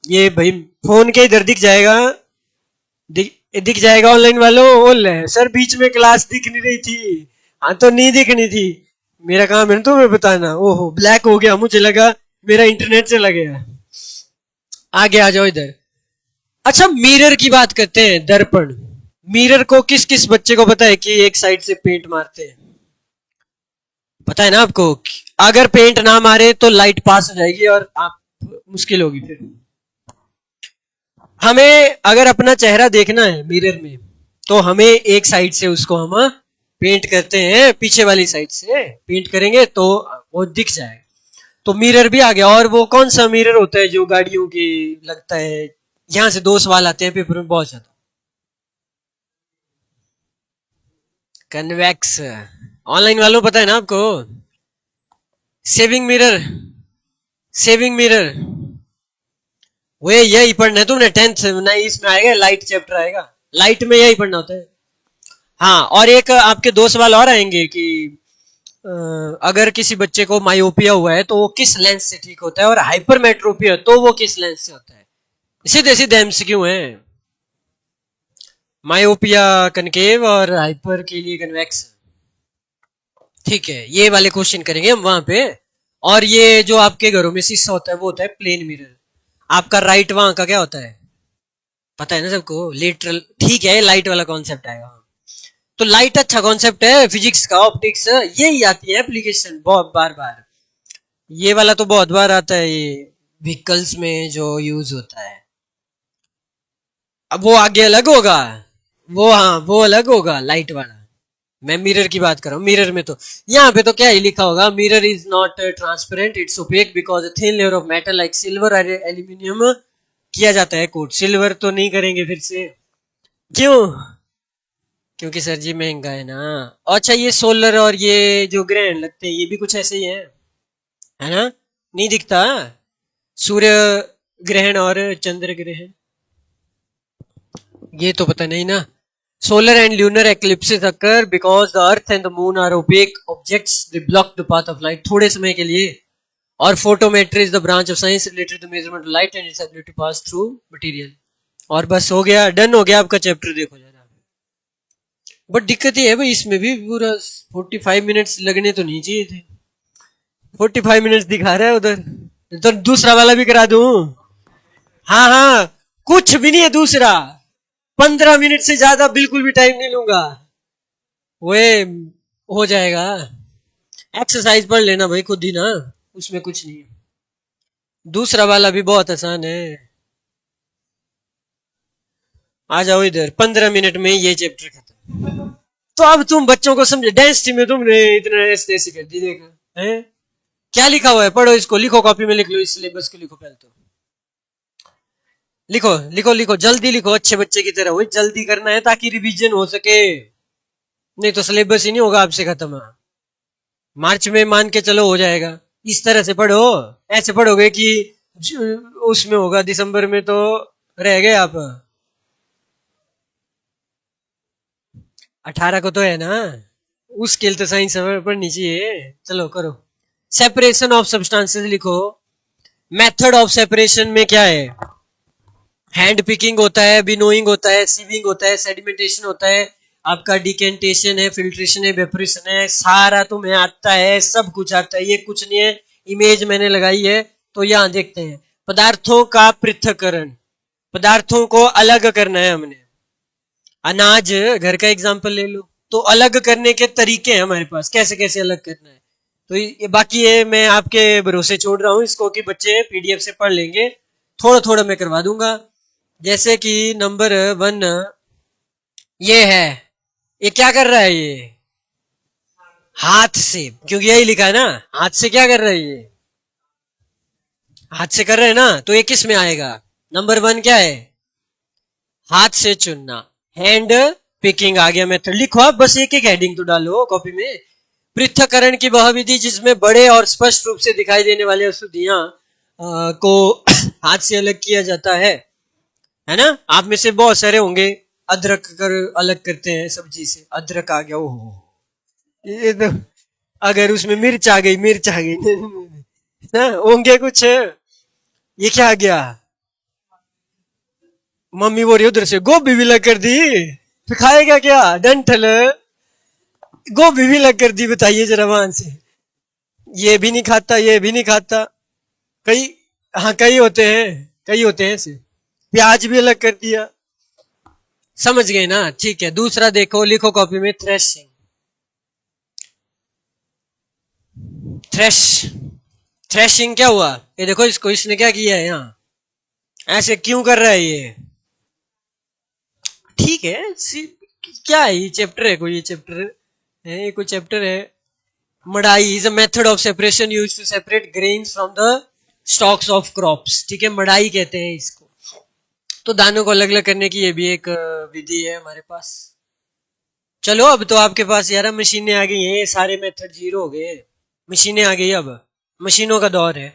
ये भाई फोन के इधर दिख जाएगा, दिख जाएगा ऑनलाइन वालों, होल है सर, बीच में क्लास दिख नहीं रही थी। हाँ तो नहीं दिखनी थी, मेरा काम है ना तुम्हें बताना। ओहो ब्लैक हो गया, मुझे लगा मेरा इंटरनेट चला गया। आगे आ जाओ इधर। अच्छा मिरर की बात करते हैं, दर्पण। मिरर को किस किस बच्चे को पता है कि एक साइड से पेंट मारते हैं? पता है ना आपको? अगर पेंट ना मारे तो लाइट पास हो जाएगी और आप मुश्किल होगी फिर। हमें अगर अपना चेहरा देखना है मिरर में, तो हमें एक साइड से उसको हम पेंट करते हैं, पीछे वाली साइड से पेंट करेंगे तो वो दिख जाएगा। तो मिरर भी आ गया। और वो कौन सा मिरर होता है जो गाड़ियों की लगता है? यहां से दो सवाल आते हैं पेपर में बहुत ज्यादा। कन्वेक्स। ऑनलाइन वालों पता है ना आपको? सेविंग मिरर, सेविंग मिरर, वो यही पढ़ना है तुमने 10th ना, इसमें आएगा लाइट चैप्टर आएगा, लाइट में यही पढ़ना होता है। हाँ और एक आपके दो सवाल और आएंगे कि अगर किसी बच्चे को मायोपिया हुआ है तो वो किस लेंस से ठीक होता है, और हाइपरमेट्रोपिया तो वो किस लेंस से होता है। सीधे सीधे एमसीक्यू है। मायोपिया कनकेव और हाइपर के लिए कन्वेक्स। ठीक है, ये वाले क्वेश्चन करेंगे हम वहां पे। और ये जो आपके घरों में शीशा होता है वो होता है प्लेन मिरर। आपका राइट वहां का क्या होता है? पता है ना सबको? लेटरल। ठीक है, लाइट वाला कॉन्सेप्ट आएगा। तो लाइट अच्छा कॉन्सेप्ट है फिजिक्स का, ऑप्टिक्स, यही आती है एप्लीकेशन बहुत बार बार। ये वाला तो बहुत बार आता है, ये व्हीकल्स में जो यूज होता है। अब वो आगे अलग होगा, वो हाँ वो अलग होगा लाइट वाला। मैं मिरर की बात कर रहा हूँ। मिरर में तो यहाँ पे तो क्या ही लिखा होगा, mirror is not transparent, it's opaque because a thin layer of metal like silver और एल्यूमिनियम किया जाता है कोट। सिल्वर तो नहीं करेंगे फिर से, क्यों? क्योंकि सर जी महंगा है ना। अच्छा ये सोलर और ये जो ग्रहण लगते हैं ये भी कुछ ऐसे ही है ना? नहीं दिखता सूर्य ग्रहण और चंद्र ग्रहण, ये तो पता नहीं ना। Solar and lunar eclipses occur because the earth and the moon are opaque objects, they block the path of light थोड़े समय के लिए। और photometry is the branch of science related to measurement of light and its ability to pass through material. और बस हो गया, done हो गया आपका चैप्टर। देखो जरा, बट दिक्कत ये है भाई, इसमें भी पूरा 45 मिनट्स लगने तो नहीं चाहिए थे। 45 मिनट्स दिखा रहा है उधर, तो दूसरा वाला भी करा दूं? हाँ हाँ, कुछ भी नहीं है दूसरा। 15 मिनट से ज्यादा बिल्कुल भी टाइम नहीं लूंगा, वो हो जाएगा। एक्सरसाइज पढ़ लेना भाई खुद ही ना, उसमें कुछ नहीं है। दूसरा वाला भी बहुत आसान है। आ जाओ इधर, 15 मिनट में ये चैप्टर खत्म। तो अब तुम बच्चों को समझे, डांस टीम में तुमने इतना ऐसे ऐसे कर दी, देखा है क्या लिखा हुआ है? पढ़ो इसको, लिखो कॉपी में लिख लो, इस सिलेबस को लिखो पहले तो। लिखो लिखो लिखो, जल्दी लिखो, अच्छे बच्चे की तरह। वही जल्दी करना है ताकि रिवीजन हो सके, नहीं तो सिलेबस ही नहीं होगा आपसे खत्म। मार्च में मान के चलो हो जाएगा। इस तरह से पढ़ो, ऐसे पढ़ोगे कि उसमें होगा दिसंबर में तो रह गए आप। 18 को तो है ना, उसके लिए तो साइंस पढ़नी चाहिए। चलो करो। सेपरेशन ऑफ सब्सटेंसेस लिखो। मेथड ऑफ सेपरेशन में क्या है? हैंड पिकिंग होता है, बिनोइंग होता है, सीविंग होता है, सेडिमेंटेशन होता है, आपका डिकेंटेशन है, फिल्ट्रेशन है, वेपोरेशन है, सारा तुम्हें आता है, सब कुछ आता है। ये कुछ नहीं है, इमेज मैंने लगाई है तो यहां देखते हैं। पदार्थों का पृथक्करण, पदार्थों को अलग करना है हमने। अनाज, घर का एग्जाम्पल ले लो, तो अलग करने के तरीके हैं हमारे पास, कैसे कैसे अलग करना है। तो ये बाकी है, मैं आपके भरोसे छोड़ रहा हूं इसको कि बच्चे पीडीएफ से पढ़ लेंगे, थोड़ा थोड़ा मैं करवा दूंगा। जैसे कि नंबर 1 ये है, ये क्या कर रहा है? ये हाथ से, क्योंकि यही लिखा है ना, हाथ से क्या कर रहा है? ये हाथ से कर रहे हैं ना, तो ये किस में आएगा? नंबर 1 क्या है? हाथ से चुनना, हैंड पिकिंग आ गया मेथड। लिखो आप, बस एक एक हेडिंग तो डालो कॉपी में। पृथक्करण की वह विधि जिसमें बड़े और स्पष्ट रूप से दिखाई देने वाले अशुद्धियां को हाथ से अलग किया जाता है ना? आप में से बहुत सारे होंगे अदरक कर अलग करते हैं सब्जी से, अदरक आ गया, ओहो ये तो, अगर उसमें मिर्च आ गई, मिर्च आ गई ना, होंगे कुछ, ये क्या आ गया, मम्मी बोल रही है उधर से गोभी भी लग कर दी, फिर खाएगा क्या डंठल, गोभी भी लग कर दी, बताइए जरा वहां से, ये भी नहीं खाता, ये भी नहीं खाता, कई, हाँ कई होते हैं, कई होते हैं ऐसे, प्याज भी अलग कर दिया, समझ गए ना, ठीक है। दूसरा देखो, लिखो कॉपी में, थ्रेशिंग, थ्रेश, थ्रेशिंग क्या हुआ, ये देखो इसको, इसने क्या किया है यहाँ, ऐसे क्यों कर रहा है ये, ठीक है, क्या है ये, चैप्टर है कोई, ये चैप्टर है, ये कोई चैप्टर है, मड़ाई is a method of separation use to separate grains from the stalks of crops, ठीक है, मड़ाई कहते हैं इसको, तो दानों को अलग अलग करने की ये भी एक विधि है हमारे पास। चलो अब तो आपके पास यार मशीनें आ गई हैं, ये सारे मेथड जीरो हो गए, मशीनें आ गई, अब मशीनों का दौर है।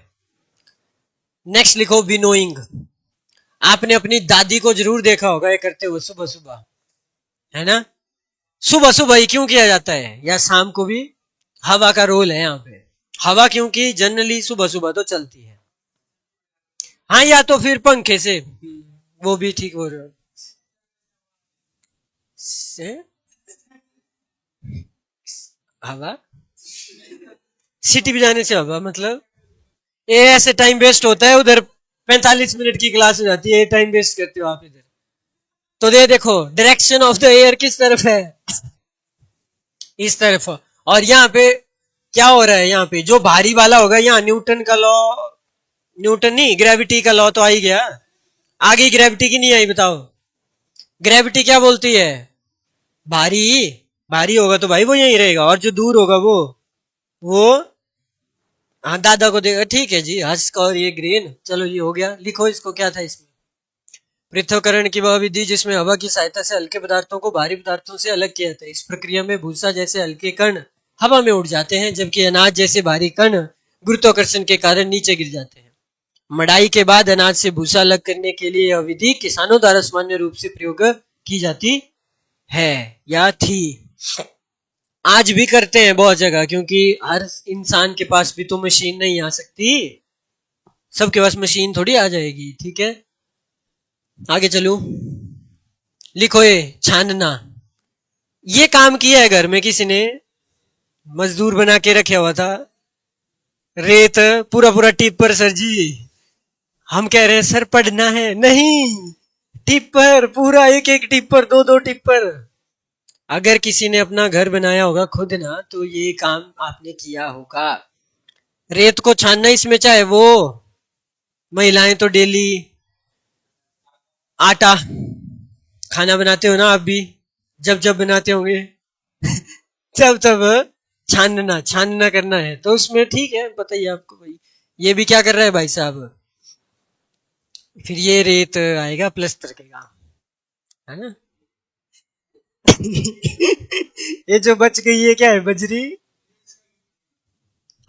नेक्स्ट लिखो, विनोइंग, आपने अपनी दादी को जरूर देखा होगा ये करते हुए सुबह सुबह, है ना, सुबह सुबह ही क्यों किया जाता है, या शाम को भी, हवा का रोल है यहाँ पे, हवा क्योंकि जनरली सुबह सुबह तो चलती है, हाँ, या तो फिर पंखे से, वो भी ठीक हो रहा है, हवा, सिटी बजाने से हवा, मतलब ये ऐसे टाइम वेस्ट होता है, उधर 45 मिनट की क्लास हो जाती है, ये टाइम वेस्ट करते हो आप इधर, तो ये देखो डायरेक्शन ऑफ द एयर किस तरफ है, इस तरफ, और यहाँ पे क्या हो रहा है, यहाँ पे जो भारी वाला होगा, यहाँ न्यूटन का लॉ, न्यूटन नहीं, ग्रेविटी का लॉ तो आ ही गया, आगे ग्रेविटी की नहीं आई, बताओ ग्रेविटी क्या बोलती है, भारी, भारी होगा तो भाई वो यहीं रहेगा, और जो दूर होगा वो, हाँ दादा को देगा, ठीक है जी, हर्ष का और ये ग्रीन, चलो ये हो गया, लिखो इसको, क्या था इसमें, पृथक्करण की वह विधि जिसमें हवा की सहायता से हल्के पदार्थों को भारी पदार्थों से अलग किया जाता है, इस प्रक्रिया में भूसा जैसे हल्के कण हवा में उड़ जाते हैं, जबकि अनाज जैसे भारी कण गुरुत्वाकर्षण के कारण नीचे गिर जाते हैं। मड़ाई के बाद अनाज से भूसा अलग करने के लिए यह विधि किसानों द्वारा सामान्य रूप से प्रयोग की जाती है या थी, आज भी करते हैं बहुत जगह, क्योंकि हर इंसान के पास भी तो मशीन नहीं आ सकती, सबके पास मशीन थोड़ी आ जाएगी, ठीक है। आगे चलो, लिखो ये छानना, ये काम किया है घर में किसी ने, मजदूर बना के रखा हुआ था, रेत पूरा पूरा टिप्पर, सर जी हम कह रहे हैं सर पढ़ना है, नहीं, टिप्पर पूरा, एक एक टिप्पर, दो दो टिप्पर, अगर किसी ने अपना घर बनाया होगा खुद ना, तो ये काम आपने किया होगा, रेत को छानना, इसमें चाहे वो महिलाएं तो डेली आटा खाना बनाते हो ना, आप भी जब जब बनाते होंगे तब तब छानना, छानना करना है, तो उसमें ठीक है, बताइए आपको भाई, ये भी क्या कर रहा है भाई साहब, फिर ये रेत आएगा प्लस्तर के काम, है ना ये जो बच गई ये क्या है, बजरी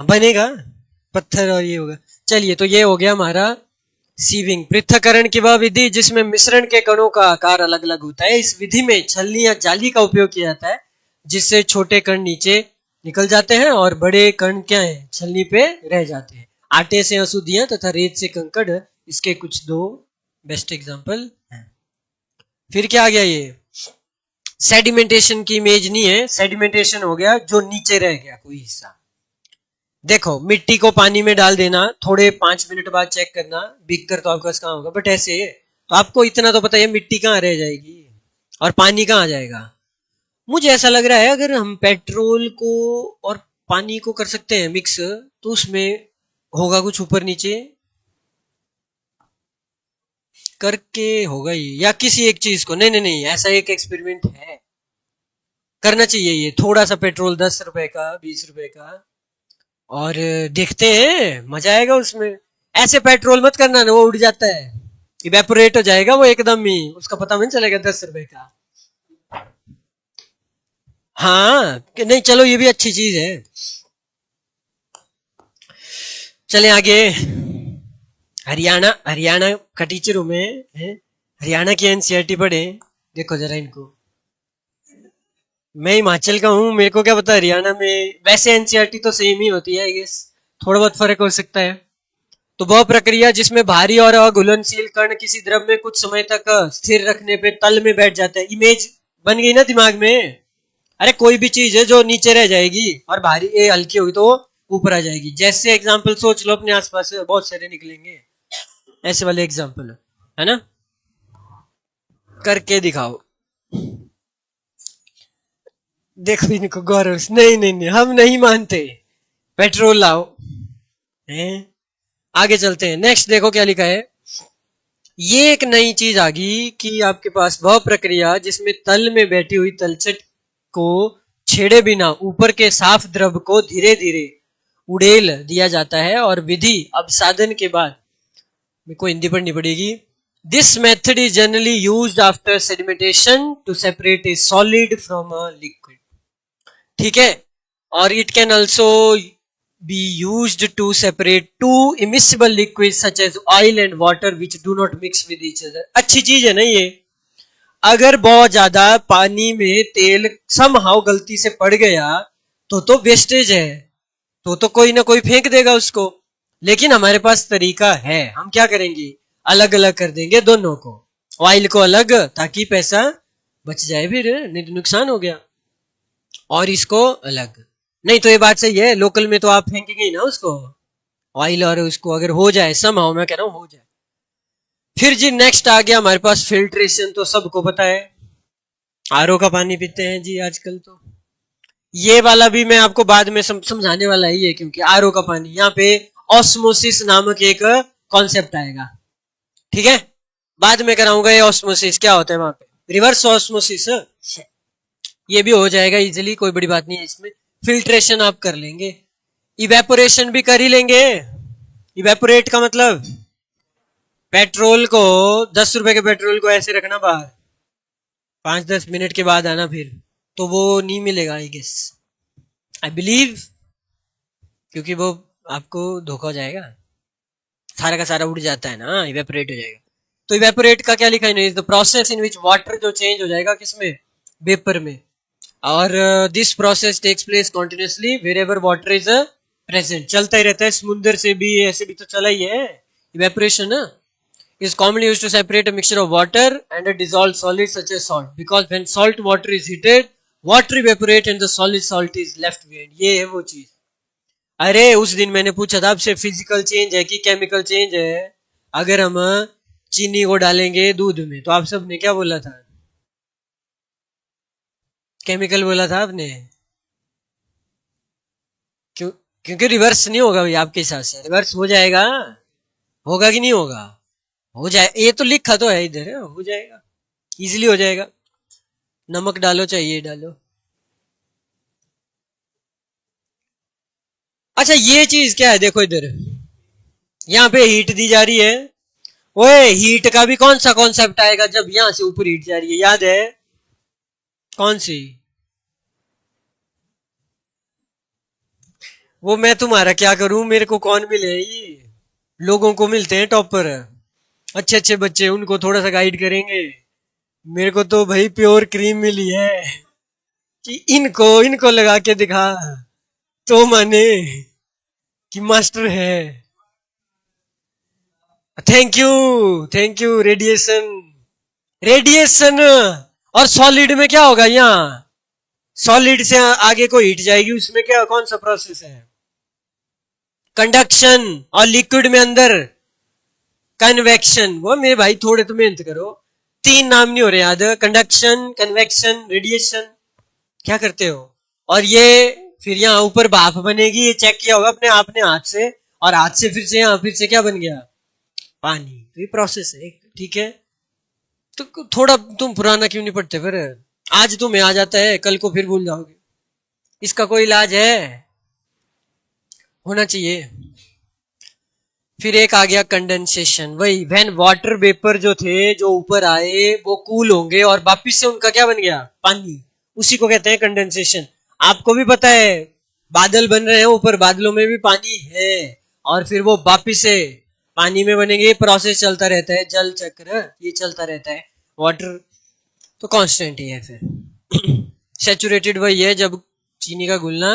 बनेगा, पत्थर और ये होगा, चलिए, तो ये हो गया हमारा सीविंग। पृथक्करण की वह विधि जिसमें मिश्रण के कणों का आकार अलग अलग होता है, इस विधि में छलनी या जाली का उपयोग किया जाता है, जिससे छोटे कण नीचे निकल जाते हैं और बड़े कण क्या है, छलनी पे रह जाते हैं। आटे से अशुद्धियां तथा रेत से कंकड़ इसके कुछ दो बेस्ट एग्जाम्पल हैं। फिर क्या आ गया, ये सेडिमेंटेशन की इमेज नहीं है, सेडिमेंटेशन हो गया जो नीचे रह गया कोई हिस्सा, देखो मिट्टी को पानी में डाल देना, थोड़े 5 मिनट बाद चेक करना, भीग कर तो आपके पास कहाँ होगा, बट ऐसे तो आपको इतना तो पता है मिट्टी कहाँ रह जाएगी और पानी कहाँ जाएगा। मुझे ऐसा लग रहा है अगर हम पेट्रोल को और पानी को कर सकते हैं मिक्स, तो उसमें होगा कुछ ऊपर नीचे करके होगा ही, या किसी एक चीज को, नहीं नहीं नहीं, ऐसा एक एक्सपेरिमेंट है, करना चाहिए ये, थोड़ा सा पेट्रोल 10 रुपए का, 20 रुपए का, और देखते हैं मजा आएगा उसमें। ऐसे पेट्रोल मत करना ना, वो उड़ जाता है, इवेपोरेट हो जाएगा वो एकदम ही, उसका पता नहीं चलेगा 10 रुपए का। हाँ कि नहीं, चलो ये भी अच्छी चीज है। चले आगे, हरियाणा, हरियाणा का टीचर हूं मैं, हरियाणा की एनसीईआरटी पढ़े, देखो जरा इनको, मैं हिमाचल का हूँ, मेरे को क्या पता हरियाणा में, वैसे एनसीईआरटी तो सेम ही होती है आई गेस, थोड़ा बहुत फर्क हो सकता है। तो वह प्रक्रिया जिसमें भारी और अघुलनशील कण किसी द्रव में कुछ समय तक स्थिर रखने पे तल में बैठ जाता है। इमेज बन गई ना दिमाग में। अरे कोई भी चीज है जो नीचे रह जाएगी और भारी ये हल्की होगी तो ऊपर आ जाएगी। जैसे एग्जाम्पल सोच लो अपने आसपास से, बहुत सारे निकलेंगे ऐसे वाले एग्जाम्पल, है ना, करके दिखाओ। देखो इनको गौरव, नहीं नहीं नहीं हम नहीं मानते, पेट्रोल लाओ। हैं? आगे चलते हैं, नेक्स्ट देखो क्या लिखा है। ये एक नई चीज आ गई कि आपके पास वह प्रक्रिया जिसमें तल में बैठी हुई तलछट को छेड़े बिना ऊपर के साफ द्रव को धीरे धीरे उड़ेल दिया जाता है, और विधि अवसादन के बाद, मेरे को हिंदी पढ़नी पड़ेगी। This method is generally used after sedimentation to separate a solid from a liquid. ठीक है, और it can also be used to separate two immiscible liquids such as oil and water which do not mix with each other। अच्छी चीज है ना ये। अगर बहुत ज्यादा पानी में तेल समहाउ गलती से पड़ गया तो वेस्टेज है, तो कोई ना कोई फेंक देगा उसको। लेकिन हमारे पास तरीका है, हम क्या करेंगे, अलग अलग कर देंगे दोनों को, ऑयल को अलग ताकि पैसा बच जाए, फिर नहीं तो नुकसान हो गया, और इसको अलग। नहीं तो ये बात सही है, लोकल में तो आप फेंकेंगे ही ना उसको, ऑयल, और उसको अगर हो जाए समहाउ, मैं कह रहा हूं हो जाए। फिर जी नेक्स्ट आ गया हमारे पास फिल्ट्रेशन, तो सबको पता है, आरओ का पानी पीते हैं जी आजकल। तो ये वाला भी मैं आपको बाद में समझाने वाला ही है, क्योंकि आरओ का पानी, यहाँ पे ऑस्मोसिस नामक एक कॉन्सेप्ट आएगा। ठीक है, बाद में कराऊंगा ये ऑस्मोसिस क्या होता है वहां पे, रिवर्स ऑस्मोसिस, ये भी हो जाएगा इजिली, कोई बड़ी बात नहीं है इसमें। फिल्ट्रेशन आप कर लेंगे, इवेपोरेशन भी कर ही लेंगे। इवेपोरेट का मतलब पेट्रोल को, 10 रुपए के पेट्रोल को ऐसे रखना बाहर, 5-10 मिनट के बाद आना, फिर तो वो नहीं मिलेगा आई गेस, आई बिलीव, क्योंकि वो आपको धोखा हो जाएगा, सारा का सारा उड़ जाता है ना, इवेपोरेट हो जाएगा। तो इवेपोरेट का क्या लिखा है, नहीं, the process in which water जो चेंज हो जाएगा किसमें, वेपर में, और this process takes place continuously wherever water is present, चलता ही रहता है, समुद्र से भी ऐसे भी तो चला ही है evaporation, is commonly used to separate a mixture of water and a dissolved solid such as salt, because when salt water is heated, water evaporate and the solid salt is left behind। ये है वो चीज। अरे उस दिन मैंने पूछा था आपसे, फिजिकल चेंज है कि केमिकल चेंज है। अगर हम चीनी को डालेंगे दूध में तो आप सब ने क्या बोला था, केमिकल बोला था आपने, क्यों, क्योंकि रिवर्स नहीं होगा भाई आपके हिसाब से, रिवर्स हो जाएगा, होगा कि नहीं होगा, हो जाए, ये तो लिखा तो है इधर, हो जाएगा, इजीली हो जाएगा। नमक डालो चाहिए डालो। अच्छा ये चीज क्या है, देखो इधर, यहाँ पे हीट दी जा रही है, ओए हीट का भी कौन सा कॉन्सेप्ट आएगा जब यहां से ऊपर हीट जा रही है, याद है कौन सी, वो मैं तुम्हारा क्या करूं, मेरे को कौन मिले, ये लोगों को मिलते हैं टॉपर, अच्छे अच्छे बच्चे, उनको थोड़ा सा गाइड करेंगे। मेरे को तो भाई प्योर क्रीम मिली है कि इनको इनको लगा के दिखा तो माने कि मास्टर है। Thank you radiation, radiation. और सॉलिड में क्या होगा, यहाँ सॉलिड से आगे को हीट जाएगी, उसमें क्या कौन सा प्रोसेस है, कंडक्शन, और लिक्विड में अंदर कन्वेक्शन। वो मेरे भाई थोड़े तो मेहनत करो, 3 नाम नहीं हो रहे याद, कंडक्शन, कन्वेक्शन, रेडिएशन, क्या करते हो। और ये फिर यहाँ ऊपर भाप बनेगी, ये चेक किया होगा अपने आपने हाथ से, और हाथ से फिर से यहाँ फिर से क्या बन गया, पानी। तो ये प्रोसेस है, ठीक है। तो थोड़ा तुम पुराना क्यों नहीं पढ़ते, फिर आज तुम्हें आ जाता है कल को फिर भूल जाओगे, इसका कोई इलाज है, होना चाहिए। फिर एक आ गया कंडेंसेशन, वही व्हेन वाटर वेपर जो थे जो ऊपर आए वो कूल होंगे और वापिस से उनका क्या बन गया, पानी, उसी को कहते हैं कंडेंसेशन। आपको भी पता है बादल बन रहे हैं ऊपर, बादलों में भी पानी है, और फिर वो वापिस से पानी में बनेंगे, प्रोसेस चलता रहता है, जल चक्र ये चलता रहता है, वाटर तो कांस्टेंट ही है फिर। सैचुरेटेड वही है जब चीनी का घुलना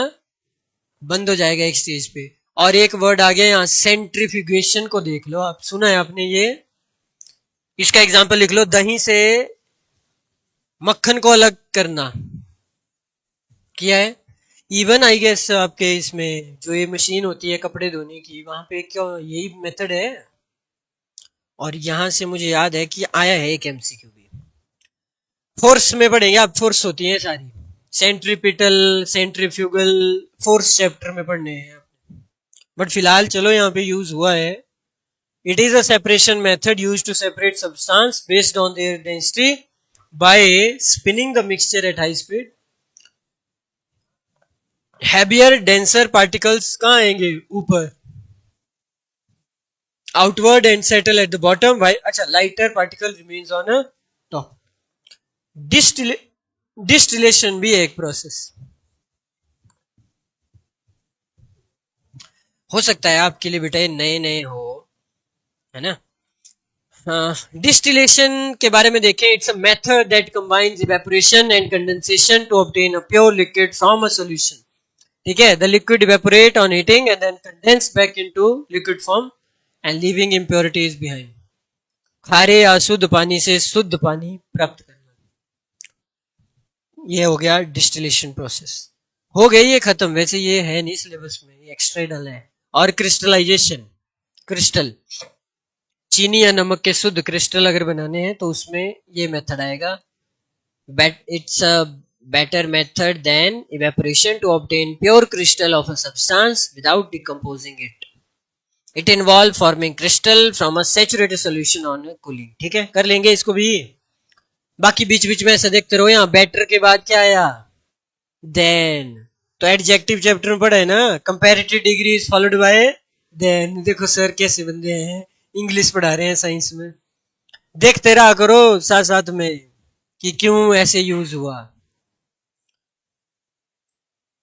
बंद हो जाएगा एक स्टेज पे। और एक वर्ड आ गया यहाँ, सेंट्रीफ्यूगेशन को देख लो आप, सुना है आपने ये? इसका एग्जांपल लिख लो, दही से मक्खन को अलग करना किया है। इवन आई गेस आपके इसमें जो ये मशीन होती है कपड़े धोने की, वहां पे क्या यही मेथड है? और यहां से मुझे याद है कि आया है एक एमसीक्यू भी। फोर्स में पढ़ेंगे आप, फोर्स होती है सारी, सेंट्रीपिटल, सेंट्रीफ्यूगल, फोर्स चैप्टर में पढ़ने हैं। बट फिलहाल चलो यहाँ पे यूज हुआ है। It is a separation method use to separate substance based on their density by spinning the mixture at high speed. Heavier denser particles कहाँ आएंगे? ऊपर, outward and settle at the bottom. अच्छा, lighter particle remains on a top. Distillation भी है एक process. हो सकता है आपके लिए बेटा ये नए नए हो, है ना? डिस्टिलेशन के बारे में देखें, it's a method that combines evaporation and condensation to obtain a pure liquid from a solution. ठीक है, the liquid evaporate on heating and then condense back into liquid form and leaving impurities behind. खारे या शुद्ध पानी से शुद्ध पानी प्राप्त करना, ये हो गया डिस्टिलेशन प्रोसेस। हो गई ये खत्म, वैसे ये है नहीं सिलेबस में, ये एक्स्ट्रा डाला है। और क्रिस्टलाइजेशन, क्रिस्टल, चीनी या नमक के शुद्ध क्रिस्टल अगर बनाने हैं तो उसमें ये मेथड आएगा। It's a better method than evaporation to obtain pure crystal of a substance without decomposing it. It involves forming crystal from a saturated solution on a cooling. ठीक है, कर लेंगे इसको भी। बाकी बीच बीच में ऐसा देखते रहो। यहाँ बेटर के बाद क्या आया? देन। तो एडजेक्टिव चैप्टर में पढ़ा है ना, comparative degree is followed by then. देखो सर कैसे बंदे हैं, इंग्लिश पढ़ा रहे हैं साइंस में। देखते रहा करो साथ साथ में कि क्यों ऐसे यूज हुआ।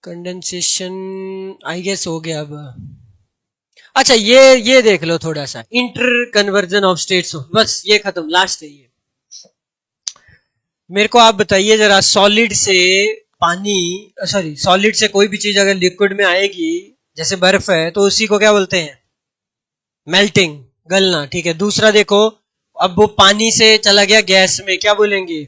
कंडेंसेशन आई गेस हो गया अब। अच्छा, ये देख लो थोड़ा सा, इंटर कन्वर्जन ऑफ स्टेट्स। बस ये खत्म, लास्ट है ये। मेरे को आप बताइए जरा, सॉलिड से पानी, सॉरी, सॉलिड से कोई भी चीज अगर लिक्विड में आएगी, जैसे बर्फ है, तो उसी को क्या बोलते हैं? मेल्टिंग, गलना। ठीक है, दूसरा देखो, अब वो पानी से चला गया गैस में, क्या बोलेंगे?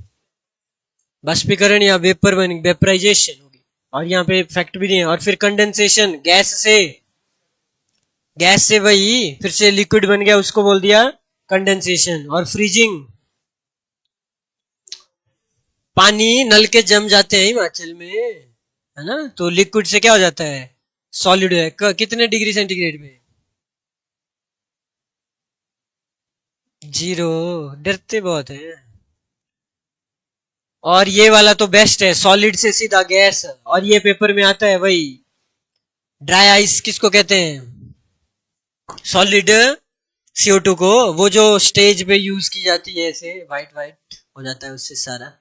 बाष्पीकरण या वेपर बर्निंग, वेपराइजेशन होगी। और यहाँ पे फैक्ट भी नहीं है। और फिर कंडेंसेशन, गैस से वही फिर से लिक्विड बन गया, उसको बोल दिया कंडेंसेशन। और फ्रीजिंग, पानी नल के जम जाते हैं हिमाचल में, है ना, तो लिक्विड से क्या हो जाता है? सॉलिड है। कितने डिग्री सेंटीग्रेड में? 0। डरते बहुत है। और ये वाला तो बेस्ट है, सॉलिड से सीधा गैस। और ये पेपर में आता है वही, ड्राई आइस किसको कहते हैं? सॉलिड CO2 को, वो जो स्टेज पे यूज की जाती है, ऐसे व्हाइट व्हाइट हो जाता है उससे सारा।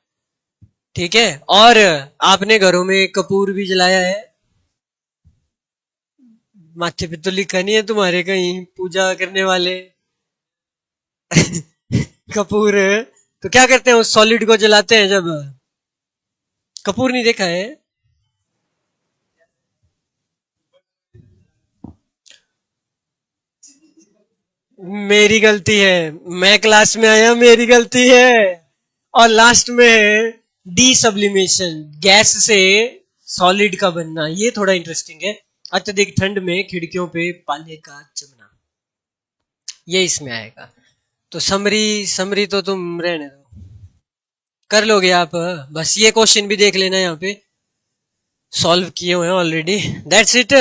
ठीक है, और आपने घरों में कपूर भी जलाया है? माथे पे तो लिखा नहीं है तुम्हारे कहीं, पूजा करने वाले कपूर। तो क्या करते हैं, उस सॉलिड को जलाते हैं जब। कपूर नहीं देखा है? मेरी गलती है, मैं क्लास में आया, मेरी गलती है। और लास्ट में है डी सब्लिमेशन, गैस से सॉलिड का बनना। ये थोड़ा इंटरेस्टिंग है। अत्यधिक ठंड में खिड़कियों पे पाले का जमना, ये इसमें आएगा। तो समरी समरी तो तुम रहने दो, कर लोगे आप। बस ये क्वेश्चन भी देख लेना, यहाँ पे सॉल्व किए हुए हैं ऑलरेडी। That's it.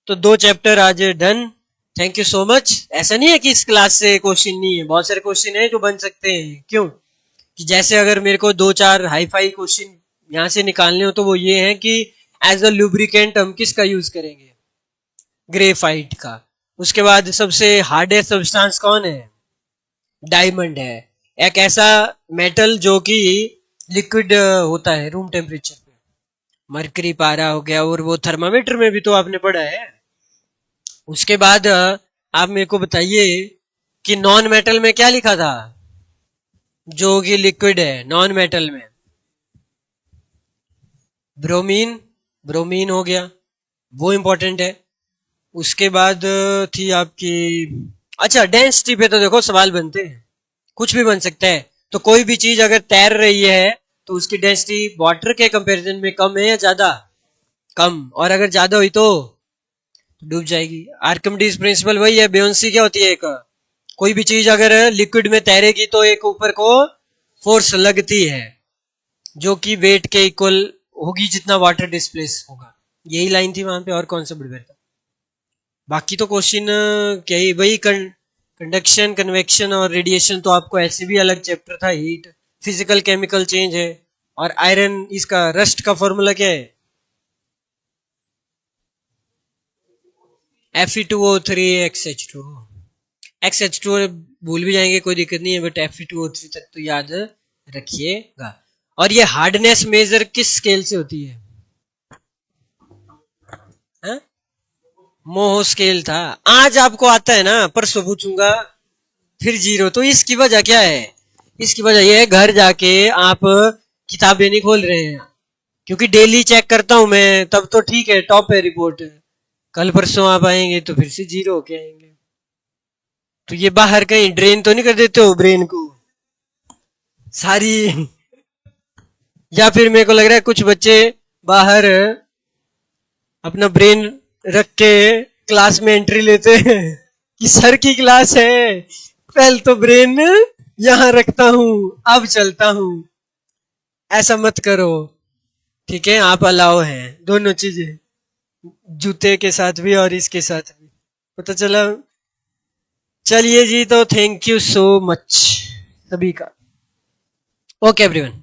तो 2 चैप्टर आज done. Thank you so much. ऐसा नहीं है कि इस क्लास से क्वेश्चन नहीं है, बहुत सारे क्वेश्चन है जो बन सकते हैं। क्यों कि जैसे अगर मेरे को 2-4 हाई फाई क्वेश्चन यहाँ से निकालने हो, तो वो ये है कि एज अ लुब्रिकेंट हम किसका यूज करेंगे? ग्रेफाइट का। उसके बाद सबसे हार्डेस्ट सब्सटेंस कौन है? डायमंड है, एक ऐसा मेटल जो कि लिक्विड होता है रूम टेम्परेचर पे। मरकरी पारा हो गया, और वो थर्मामीटर में भी तो आपने पढ़ा है। उसके बाद आप मेरे को बताइए कि नॉन मेटल में क्या लिखा था? जो कि लिक्विड है नॉन मेटल में। ब्रोमीन, ब्रोमीन हो गया, वो इंपॉर्टेंट है। उसके बाद थी आपकी, अच्छा डेंसिटी पे तो देखो सवाल बनते हैं, कुछ भी बन सकता है। तो कोई भी चीज अगर तैर रही है तो उसकी डेंसिटी वाटर के कंपैरिजन में कम है या ज्यादा? कम। और अगर ज्यादा हुई तो डूब जाएगी। आर्किमिडीज प्रिंसिपल वही है, बेयोंसी क्या होती है, एक कोई भी चीज अगर लिक्विड में तैरेगी तो एक ऊपर को फोर्स लगती है जो कि वेट के इक्वल होगी जितना वाटर डिस्प्लेस होगा। यही लाइन थी वहां पे, और कौन सा बढ़िया था? बाकी तो क्वेश्चन क्या ही वही कंडक्शन, कन्वेक्शन और रेडिएशन तो आपको ऐसे भी अलग चैप्टर था। हीट, फिजिकल केमिकल चेंज है। और आयरन, इसका रस्ट का फॉर्मूला क्या है? Fe2O3 XH2 भूल भी जाएंगे कोई दिक्कत नहीं है, बट Fe2O3 तक तो याद रखिएगा। और ये हार्डनेस मेजर किस स्केल से होती है? हा? मोहो स्केल था। आज आपको आता है ना, परसों पूछूंगा फिर जीरो। तो इसकी वजह क्या है? इसकी वजह यह है, घर जाके आप किताबें नहीं खोल रहे हैं। क्योंकि डेली चेक करता हूं मैं, तब तो ठीक है, टॉप है रिपोर्ट। कल परसों आप आएंगे तो फिर से जीरो होके आएंगे। तो ये बाहर कहीं ड्रेन तो नहीं कर देते हो ब्रेन को सारी? या फिर मेरे को लग रहा है कुछ बच्चे बाहर अपना ब्रेन रख के क्लास में एंट्री लेते हैं कि सर की क्लास है, पहले तो ब्रेन यहां रखता हूं, अब चलता हूं। ऐसा मत करो, ठीक है? आप अलाउ हैं दोनों चीजें, जूते के साथ भी और इसके साथ भी। पता चला? चलिए जी, तो थैंक यू सो मच सभी का। Okay everyone.